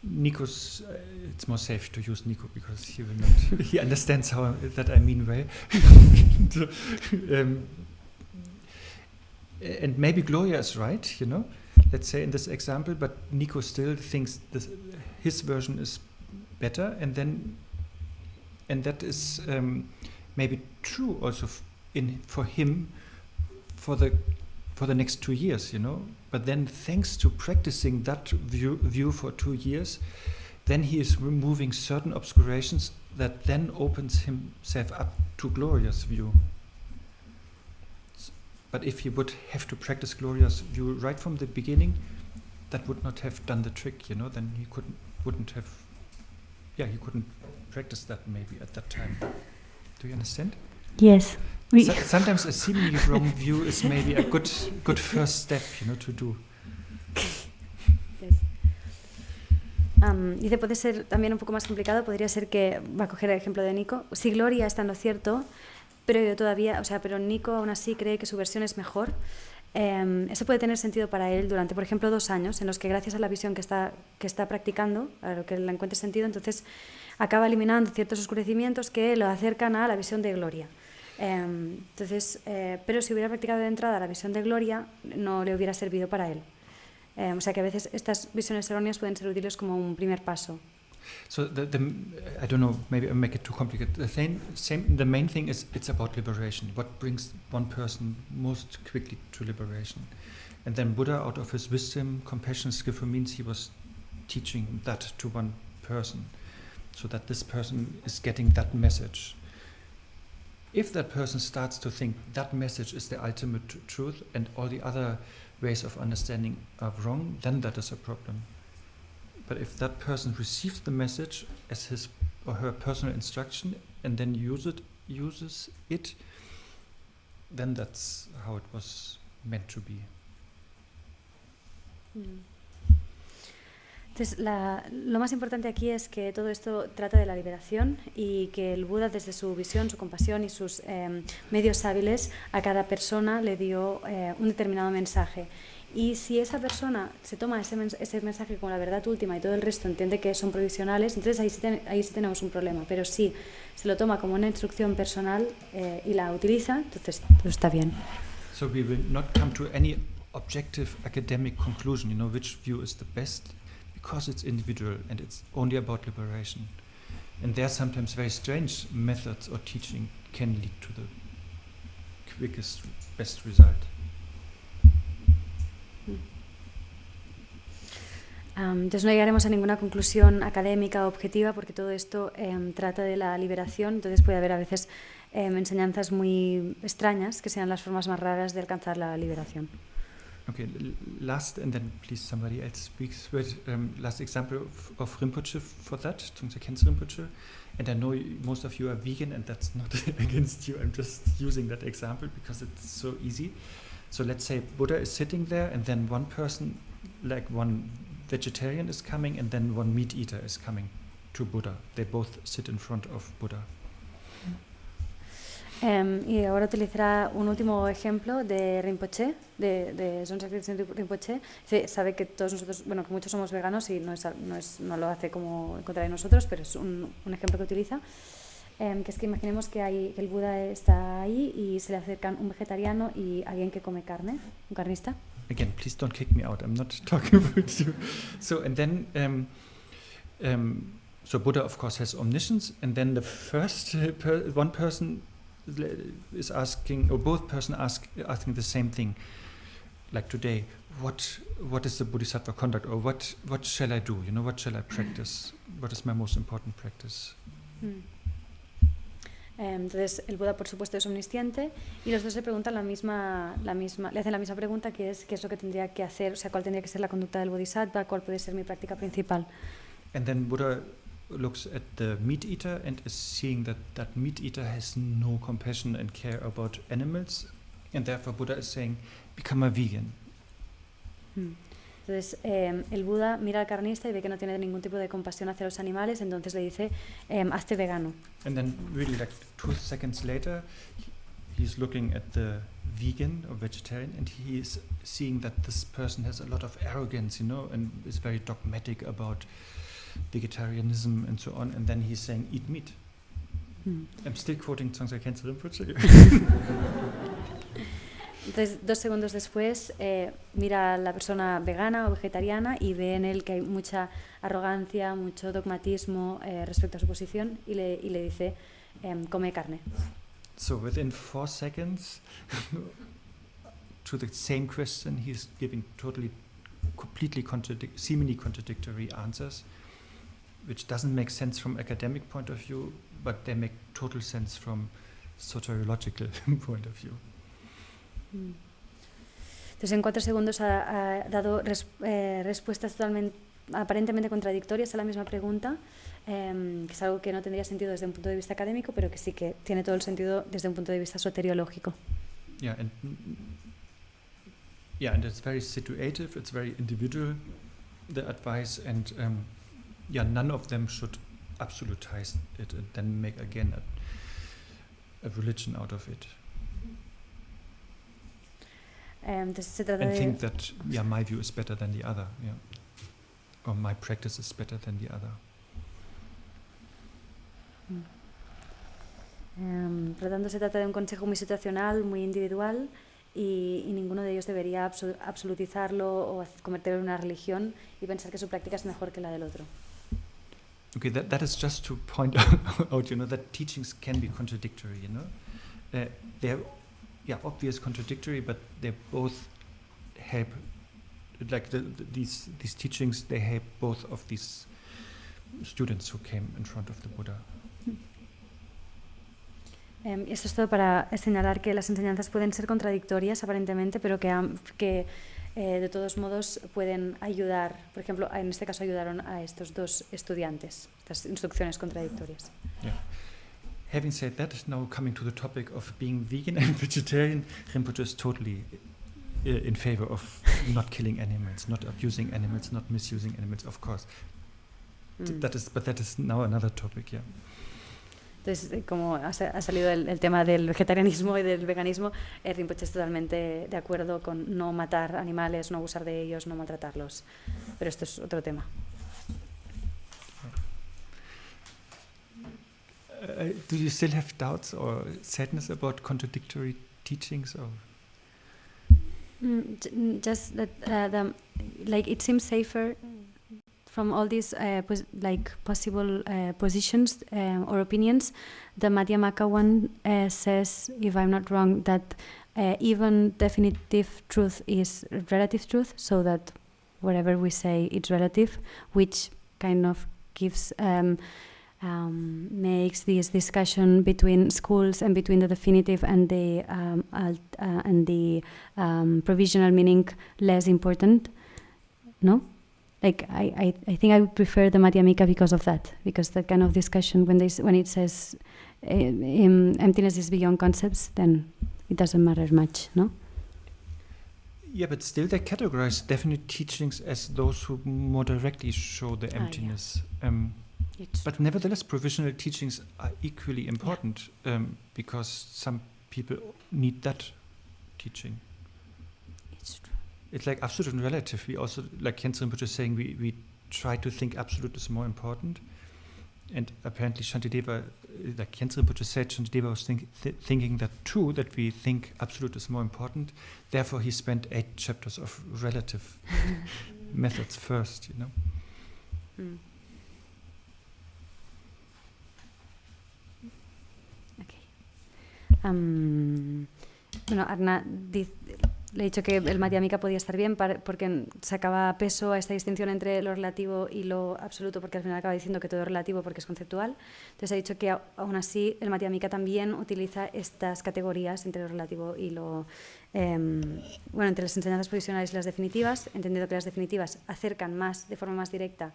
Nico's, it's more safe to use Nico because he will not, he understands how that I mean well. So, and maybe Gloria is right, you know, let's say in this example, but Nico still thinks his version is better, and that is maybe true also for him for the next 2 years, you know. But then, thanks to practicing that view for 2 years, then he is removing certain obscurations that then opens himself up to Gloria's view. But if he would have to practice Gloria's view right from the beginning, that would not have done the trick, you know. Then he couldn't practice that maybe at that time. Do you understand? Yes. Sometimes a seemingly wrong view is maybe a good first step, you know, to do. Yes. Dice, puede ser también un poco más complicado, podría ser que, va a coger el ejemplo de Nico, si Gloria está en lo cierto, pero Nico aún así cree que su versión es mejor, eso puede tener sentido para él durante, por ejemplo, 2 años, en los que gracias a la visión que está practicando, a lo que le encuentre sentido, entonces acaba eliminando ciertos oscurecimientos que lo acercan a la visión de Gloria. Pero si hubiera practicado de entrada la visión de Gloria, no le hubiera servido para él. O sea que a veces estas visiones erróneas pueden ser útiles como un primer paso. So I don't know, maybe I make it too complicated. The main thing is it's about liberation. What brings one person most quickly to liberation? And then Buddha, out of his wisdom, compassion, skillful means, he was teaching that to one person, so that this person is getting that message. If that person starts to think that message is the ultimate truth and all the other ways of understanding are wrong, then that is a problem. But if that person receives the message as his or her personal instruction and then uses it, then that's how it was meant to be. Entonces, lo más importante aquí es que todo esto trata de la liberación y que el Buda, desde su visión, su compasión y sus medios hábiles, a cada persona le dio un determinado mensaje. Y si esa persona se toma ese mensaje como la verdad última y todo el resto entiende que son provisionales, entonces ahí sí tenemos un problema. Pero si se lo toma como una instrucción personal y la utiliza, entonces todo está bien. So we will not come to any objective academic conclusion, you know, which view is the best, because it's individual and it's only about liberation. And there are sometimes very strange methods or teaching can lead to the quickest, best result. Entonces no llegaremos a ninguna conclusión académica o objetiva porque todo esto trata de la liberación, entonces puede haber a veces enseñanzas muy extrañas que sean las formas más raras de alcanzar la liberación. Okay, last, and then please somebody else speaks. But last example of Rinpoche for that, Tungsa Khensa Rinpoche, and I know most of you are vegan, and that's not against you. I'm just using that example because it's so easy. So let's say Buddha is sitting there, and then one person, like one vegetarian, is coming, and then one meat eater is coming to Buddha. They both sit in front of Buddha. Y ahora utilizará un último ejemplo de Rinpoche, de Zonsa Khensa Rinpoche. Sabe que todos nosotros, bueno, que muchos somos veganos y no lo hace como en contra de nosotros, pero es un ejemplo que utiliza. Que es que imaginemos que el Buda está ahí y se le acercan un vegetariano y alguien que come carne, un carnista. Again, please don't kick me out. I'm not talking about you. So, and then, so Buddha, of course, has omniscience, and then the first one person is asking, or both persons asking the same thing, like today, what is the Bodhisattva conduct, or what shall I do? You know, what shall I practice? What is my most important practice? Entonces el Buda, por supuesto, es omnisciente y los dos le preguntan le hacen la misma pregunta, que es qué es lo que tendría que hacer, o sea, cuál tendría que ser la conducta del Bodhisattva, cuál puede ser mi práctica principal. And then Buddha looks at the meat eater and is seeing that meat eater has no compassion and care about animals, and therefore Buddha is saying, become a vegan. Entonces el Buda mira al carnista y ve que no tiene ningún tipo de compasión hacia los animales, entonces le dice, hazte vegano. And then really like 2 seconds later, he's looking at the vegan or vegetarian, and he is seeing that this person has a lot of arrogance, you know, and is very dogmatic about vegetarianism and so on, and then he's saying eat meat. I'm still quoting Tsongsa Khyentse Rinpoche. Entonces, 2 segundos después, mira a la persona vegana o vegetariana y ve en él que hay mucha arrogancia, mucho dogmatismo respecto a su posición y le dice, come carne. So within 4 seconds, to the same question, he's giving completely seemingly contradictory answers, which doesn't make sense from academic point of view, but they make total sense from soteriological point of view. Entonces en 4 segundos ha dado respuestas aparentemente contradictorias a la misma pregunta, que es algo que no tendría sentido desde un punto de vista académico, pero que sí que tiene todo el sentido desde un punto de vista soteriológico. And it's very situative, it's very individual, the advice, and none of them should absolutize it and then make again a religion out of it. Entonces se trata and de think that my view is better than the other, or my practice is better than the other. Por lo tanto, se trata de un consejo muy situacional, muy individual, y ninguno de ellos debería absolutizarlo o convertirlo en una religión y pensar que su práctica es mejor que la del otro. Okay, that is just to point out, that teachings can be contradictory, they're obvious contradictory, but they both help, like these teachings, they help both of these students who came in front of the Buddha. Esto es todo para señalar que las enseñanzas pueden ser contradictorias aparentemente, pero que de todos modos pueden ayudar. Por ejemplo, en este caso ayudaron a estos 2 estudiantes, estas instrucciones contradictorias. Having said that, now coming to the topic of being vegan and vegetarian, Rinpoche is totally in favor of not killing animals, not abusing animals, not misusing animals, of course. That is now another topic, Entonces, como ha salido el tema del vegetarianismo y del veganismo, Rinpoche es totalmente de acuerdo con no matar animales, no abusar de ellos, no maltratarlos. Pero esto es otro tema. Do you still have doubts or sadness about contradictory teachings? Or? Just that, it seems safer from all these possible positions or opinions. The Madhyamaka one says, if I'm not wrong, that even definitive truth is relative truth, so that whatever we say is relative, which kind of gives makes this discussion between schools and between the definitive and the provisional meaning less important. No? I think I would prefer the Madhyamika because of that, because that kind of discussion, when it says emptiness is beyond concepts, then it doesn't matter much, no? Yeah, but still they categorize definite teachings as those who more directly show the emptiness. But nevertheless, provisional teachings are equally important, because some people need that teaching. It's true. It's like absolute and relative. We also, like Khyentse Rinpoche is saying, we try to think absolute is more important. And apparently Shantideva, like Khyentse Rinpoche said, Shantideva was thinking that too, that we think absolute is more important. Therefore he spent 8 chapters of relative methods first, Bueno, Arne le he dicho que el Madhyamika podía estar bien porque sacaba peso a esta distinción entre lo relativo y lo absoluto, porque al final acaba diciendo que todo es relativo porque es conceptual. Entonces ha dicho que aún así el Madhyamika también utiliza estas categorías entre lo relativo y lo entre las enseñanzas provisionales y las definitivas, entendiendo que las definitivas acercan más de forma más directa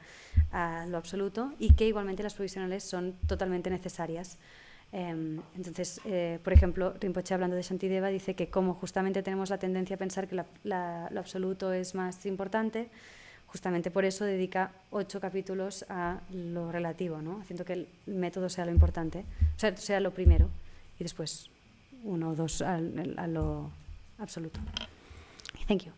a lo absoluto y que igualmente las provisionales son totalmente necesarias. Entonces, por ejemplo, Rinpoche, hablando de Shantideva, dice que como justamente tenemos la tendencia a pensar que lo absoluto es más importante, justamente por eso dedica 8 capítulos a lo relativo, ¿no? Haciendo que el método sea lo importante, o sea, sea lo primero, y después 1 o 2 a lo absoluto. Thank you.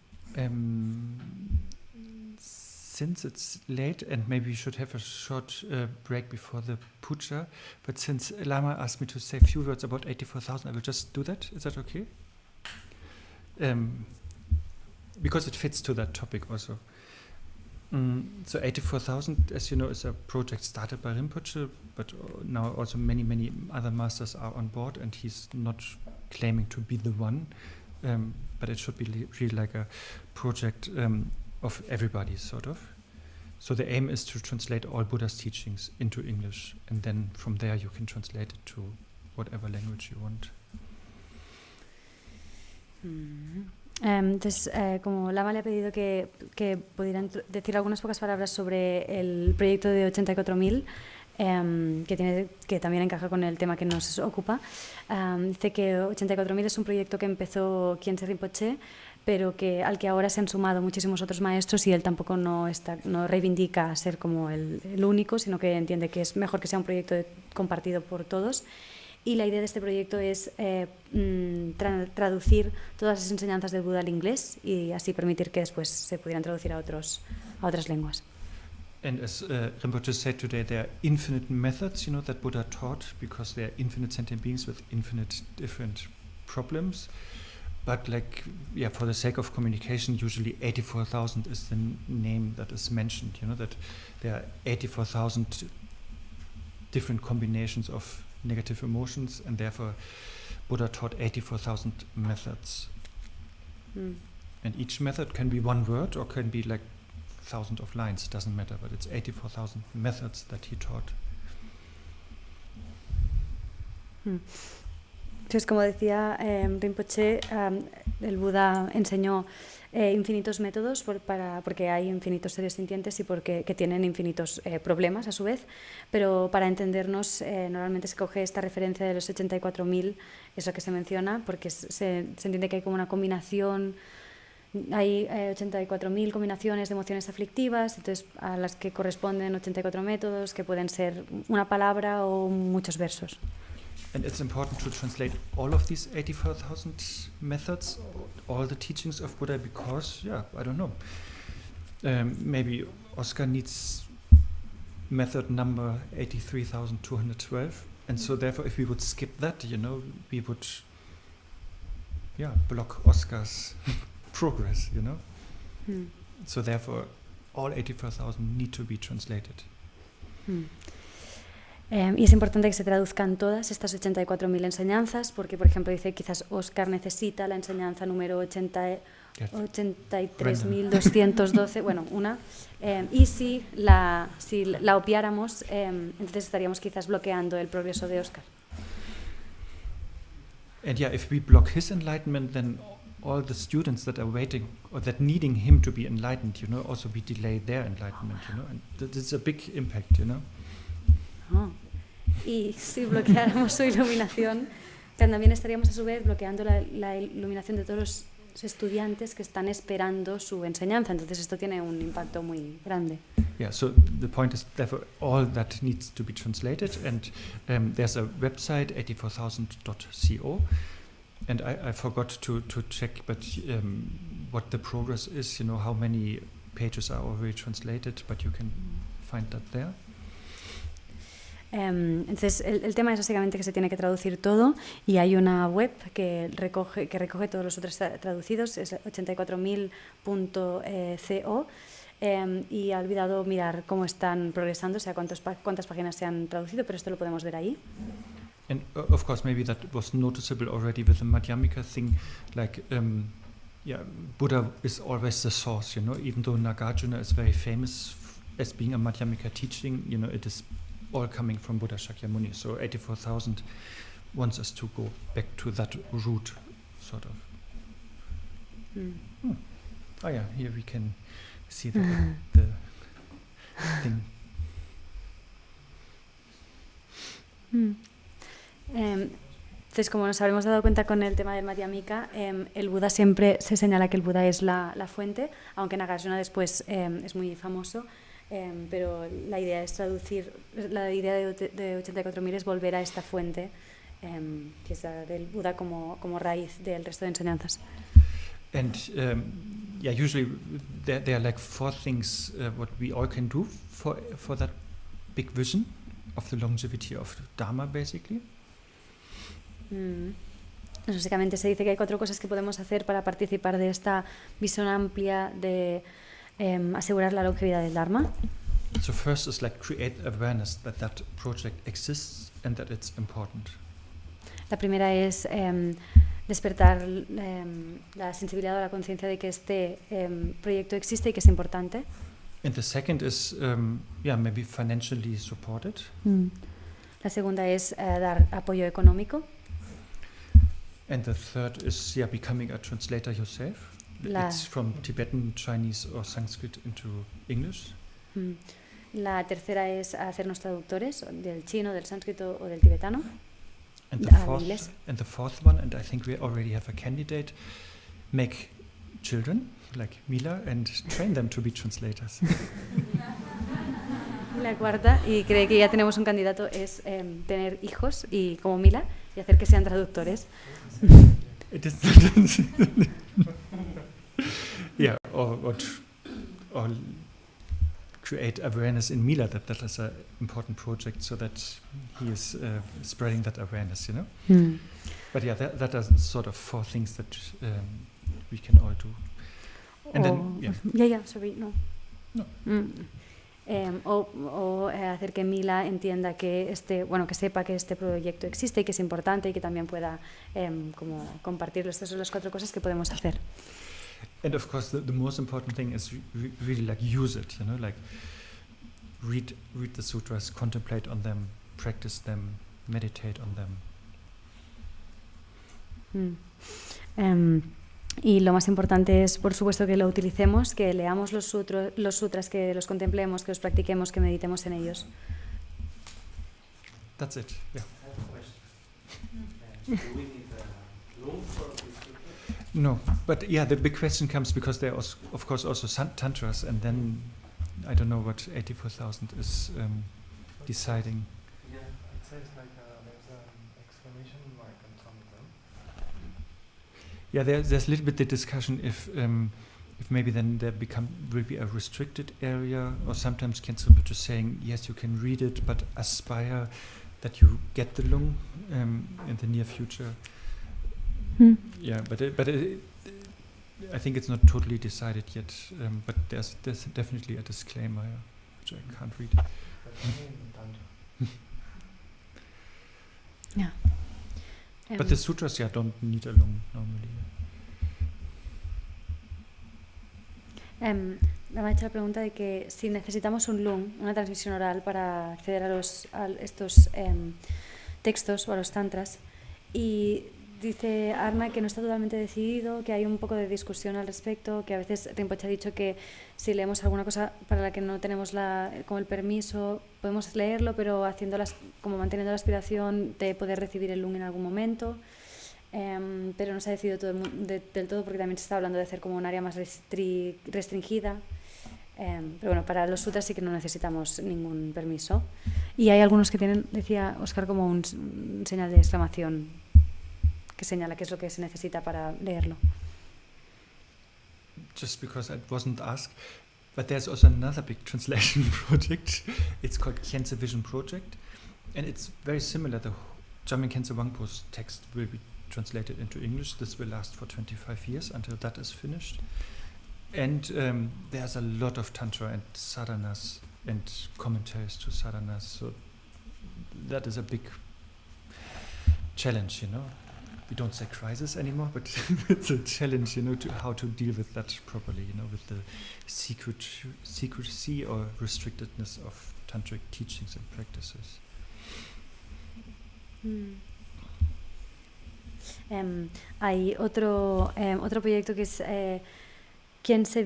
since it's late and maybe we should have a short break before the puja, but since Lama asked me to say a few words about 84,000, I will just do that. Is that okay? Because it fits to that topic also. So 84,000, as you know, is a project started by Rinpoche, but now also many, many other masters are on board, and he's not claiming to be the one, but it should be really like a project of everybody, sort of. So the aim is to translate all Buddha's teachings into English, and then from there you can translate it to whatever language you want. Entonces, como Lama le ha pedido que pudieran decir algunas pocas palabras sobre el proyecto de 84.000, que también encaja con el tema que nos ocupa, dice que 84.000 es un proyecto que empezó Khyentse Rinpoche, pero al que ahora se han sumado muchísimos otros maestros, y él tampoco no reivindica ser como el único, sino que entiende que es mejor que sea un proyecto compartido por todos. Y la idea de este proyecto es traducir todas las enseñanzas del Buda al inglés y así permitir que después se pudieran traducir a otras lenguas. And as Rinpoche said today, there are infinite methods, that Buddha taught, because there are infinite sentient beings with infinite different problems. But for the sake of communication, usually 84,000 is the name that is mentioned, that there are 84,000 different combinations of negative emotions, and therefore Buddha taught 84,000 methods. And each method can be one word or can be like thousands of lines, doesn't matter, but it's 84,000 methods that he taught. Entonces, como decía Rinpoche, el Buda enseñó infinitos métodos porque hay infinitos seres sintientes y que tienen infinitos problemas a su vez, pero para entendernos normalmente se coge esta referencia de los 84.000, eso que se menciona, porque se entiende que hay como una combinación, hay 84.000 combinaciones de emociones aflictivas, entonces a las que corresponden 84 métodos que pueden ser una palabra o muchos versos. And it's important to translate all of these 84,000 methods, all the teachings of Buddha, because, I don't know, maybe Oscar needs method number 83,212, and so therefore if we would skip that, we would, block Oscar's progress, So therefore all 84,000 need to be translated. Y es importante que se traduzcan todas estas 84.000 enseñanzas, porque, por ejemplo, dice quizás Oscar necesita la enseñanza número 83.212, bueno, una, y si la obviáramos, entonces estaríamos quizás bloqueando el progreso de Oscar. And if we block his enlightenment, then all the students that are waiting or that needing him to be enlightened, also we delay their enlightenment, and this is a big impact, Y si bloqueáramos su iluminación, también estaríamos a su vez bloqueando la iluminación de todos los estudiantes que están esperando su enseñanza. Entonces esto tiene un impacto muy grande. So the point is therefore all that needs to be translated, and there's a website 84,000.co, and I forgot to check, but what the progress is, how many pages are already translated, but you can find that there. Entonces el tema es básicamente que se tiene que traducir todo, y hay una web que recoge todos los otros traducidos, es 84.000.co, y he olvidado mirar cómo están progresando, o sea, cuántas páginas se han traducido, pero esto lo podemos ver ahí. And of course maybe that was noticeable already with the Madhyamika thing, Buddha is always the source, even though Nagarjuna is very famous as being a Madhyamika teaching, it is all coming from Buddha Shakyamuni. So 84,000 wants us to go back to that root, sort of. Oh here we can see the thing. Entonces, como nos habremos dado cuenta con el tema del Madhyamika, el Buda siempre se señala que el Buda es la fuente, aunque Nagarjuna después es muy famoso. Pero la idea es traducir, la idea de 84.000 es volver a esta fuente, que es la del Buda como raíz del resto de enseñanzas. And usually there are like 4 things what we all can do for that big vision of the longevity of Dharma, basically. Básicamente se dice que hay 4 cosas que podemos hacer para participar de esta visión amplia de asegurar la longevidad del Dharma. So first is like create awareness that project exists and that it's important. La primera es despertar la sensibilidad o la conciencia de que este proyecto existe y que es importante. And the second is maybe financially supported. La segunda es dar apoyo económico. And the third is becoming a translator yourself. It's from Tibetan, Chinese or Sanskrit into English. La tercera es hacernos traductores del chino, del sánscrito o del tibetano. And inglés. The fourth one, and I think we already have a candidate, make children like Mila and train them to be translators. Y la cuarta, y creo que ya tenemos un candidato, es tener hijos y como Mila y hacer que sean traductores. It is or create awareness in Mila that is an important project, so that he is spreading that awareness, But that are sort of 4 things that we can all do. And hacer que Mila entienda que que sepa que este proyecto existe y que es importante y que también pueda como compartirlo. Estas son las 4 cosas que podemos hacer. And of course, the most important thing is really like use it, like read the sutras, contemplate on them, practice them, meditate on them. Y lo más importante es, por supuesto, que lo utilicemos, que leamos los sutras, que los contemplemos, que los practiquemos, que meditemos en ellos. That's it. Yeah. Do we need a room for this? No, but the big question comes because there are, of course, also tantras, and then I don't know what 84,000 is deciding. Yeah, it says like there's an exclamation mark on some of them. Yeah, there's a little bit the discussion if maybe then there will be a restricted area, or sometimes Khyentse Rinpoche saying yes, you can read it, but aspire that you get the lung in the near future. Yeah, but I think it's not totally decided yet. But there's definitely a disclaimer, which I can't read. Yeah. But the sutras, don't need a lung normally. Me ha hecho la pregunta de que si necesitamos un lung, una transmisión oral para acceder a estos textos o a los tantras, y dice Arne que no está totalmente decidido, que hay un poco de discusión al respecto, que a veces Rinpoche ha dicho que si leemos alguna cosa para la que no tenemos como el permiso, podemos leerlo, pero como manteniendo la aspiración de poder recibir el lung en algún momento. Pero no se ha decidido del todo, porque también se está hablando de hacer como un área más restringida. Pero bueno, para los sutras sí que no necesitamos ningún permiso. Y hay algunos que tienen, decía Oscar, como un señal de exclamación que señala qué es lo que se necesita para leerlo. Just because I wasn't asked, but there's also another big translation project. It's called Khyentse Vision Project, and it's very similar. The Jamyen Khyentse Wangpo's text will be translated into English. This will last for 25 years until that is finished. And there's a lot of tantra and sadhanas and commentaries to sadhanas. So that is a big challenge, We don't say crisis anymore, but it's a challenge, to how to deal with that properly, with the secrecy or restrictedness of tantric teachings and practices. Hay otro proyecto que es Khyentse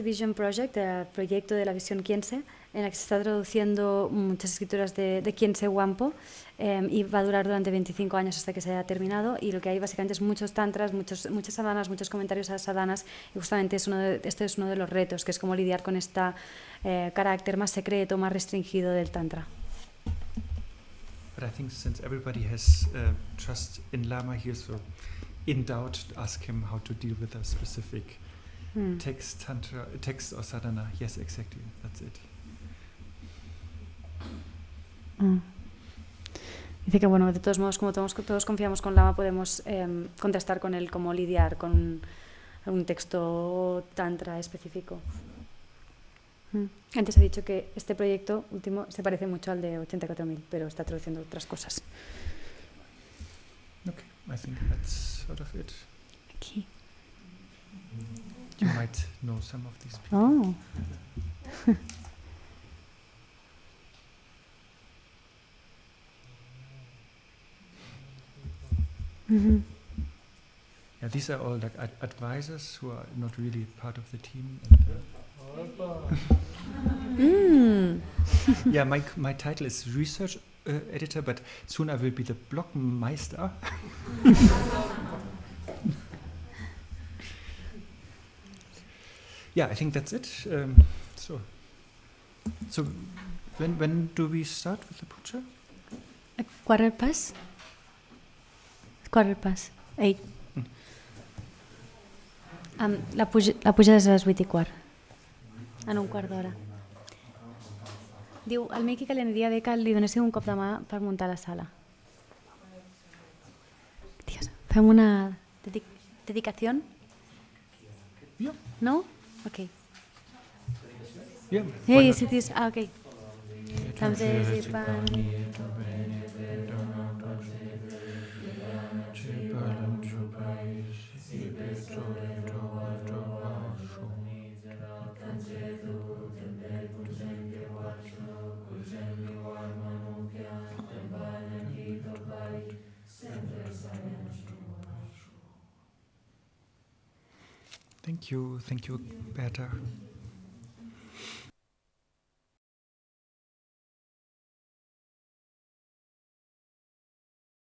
Vision Project, el proyecto de la visión Khyentse, en la que se está traduciendo muchas escrituras de Khyentse Wangpo, y va a durar durante 25 años hasta que se haya terminado, y lo que hay básicamente es muchos tantras, muchas sadhanas, muchos comentarios a las sadhanas, y justamente este es uno de los retos, que es cómo lidiar con este carácter más secreto, más restringido del tantra. But I think since everybody has trust in Lama here, so in doubt, ask him how to deal with a specific Text tantra, text or sadhana. Yes, exactly. That's it. Dice que bueno, de todos modos, como todos confiamos con Lama, podemos contrastar con él cómo lidiar con un texto tantra específico. Antes he dicho que este proyecto último se parece mucho al de 84.000, pero está traduciendo otras cosas. Okay, I think that's sort of it. Okay. You might know some of these people. Oh. Yeah, these are all like advisors who are not really part of the team. And, yeah, my title is research editor, but soon I will be the Blockmeister. Yeah, I think that's it. So when do we start with the puja? A quarter past? 8. La puja és a les 8:15. En un quart d'hora. Diu, al Miki que li aniria bé que li donéssiu un cop de mà per muntar la sala. Dios, fem una dedicació? Yeah. No? Ok. Yeah. Hey, yes, it is. Ok. Thank you, Berta.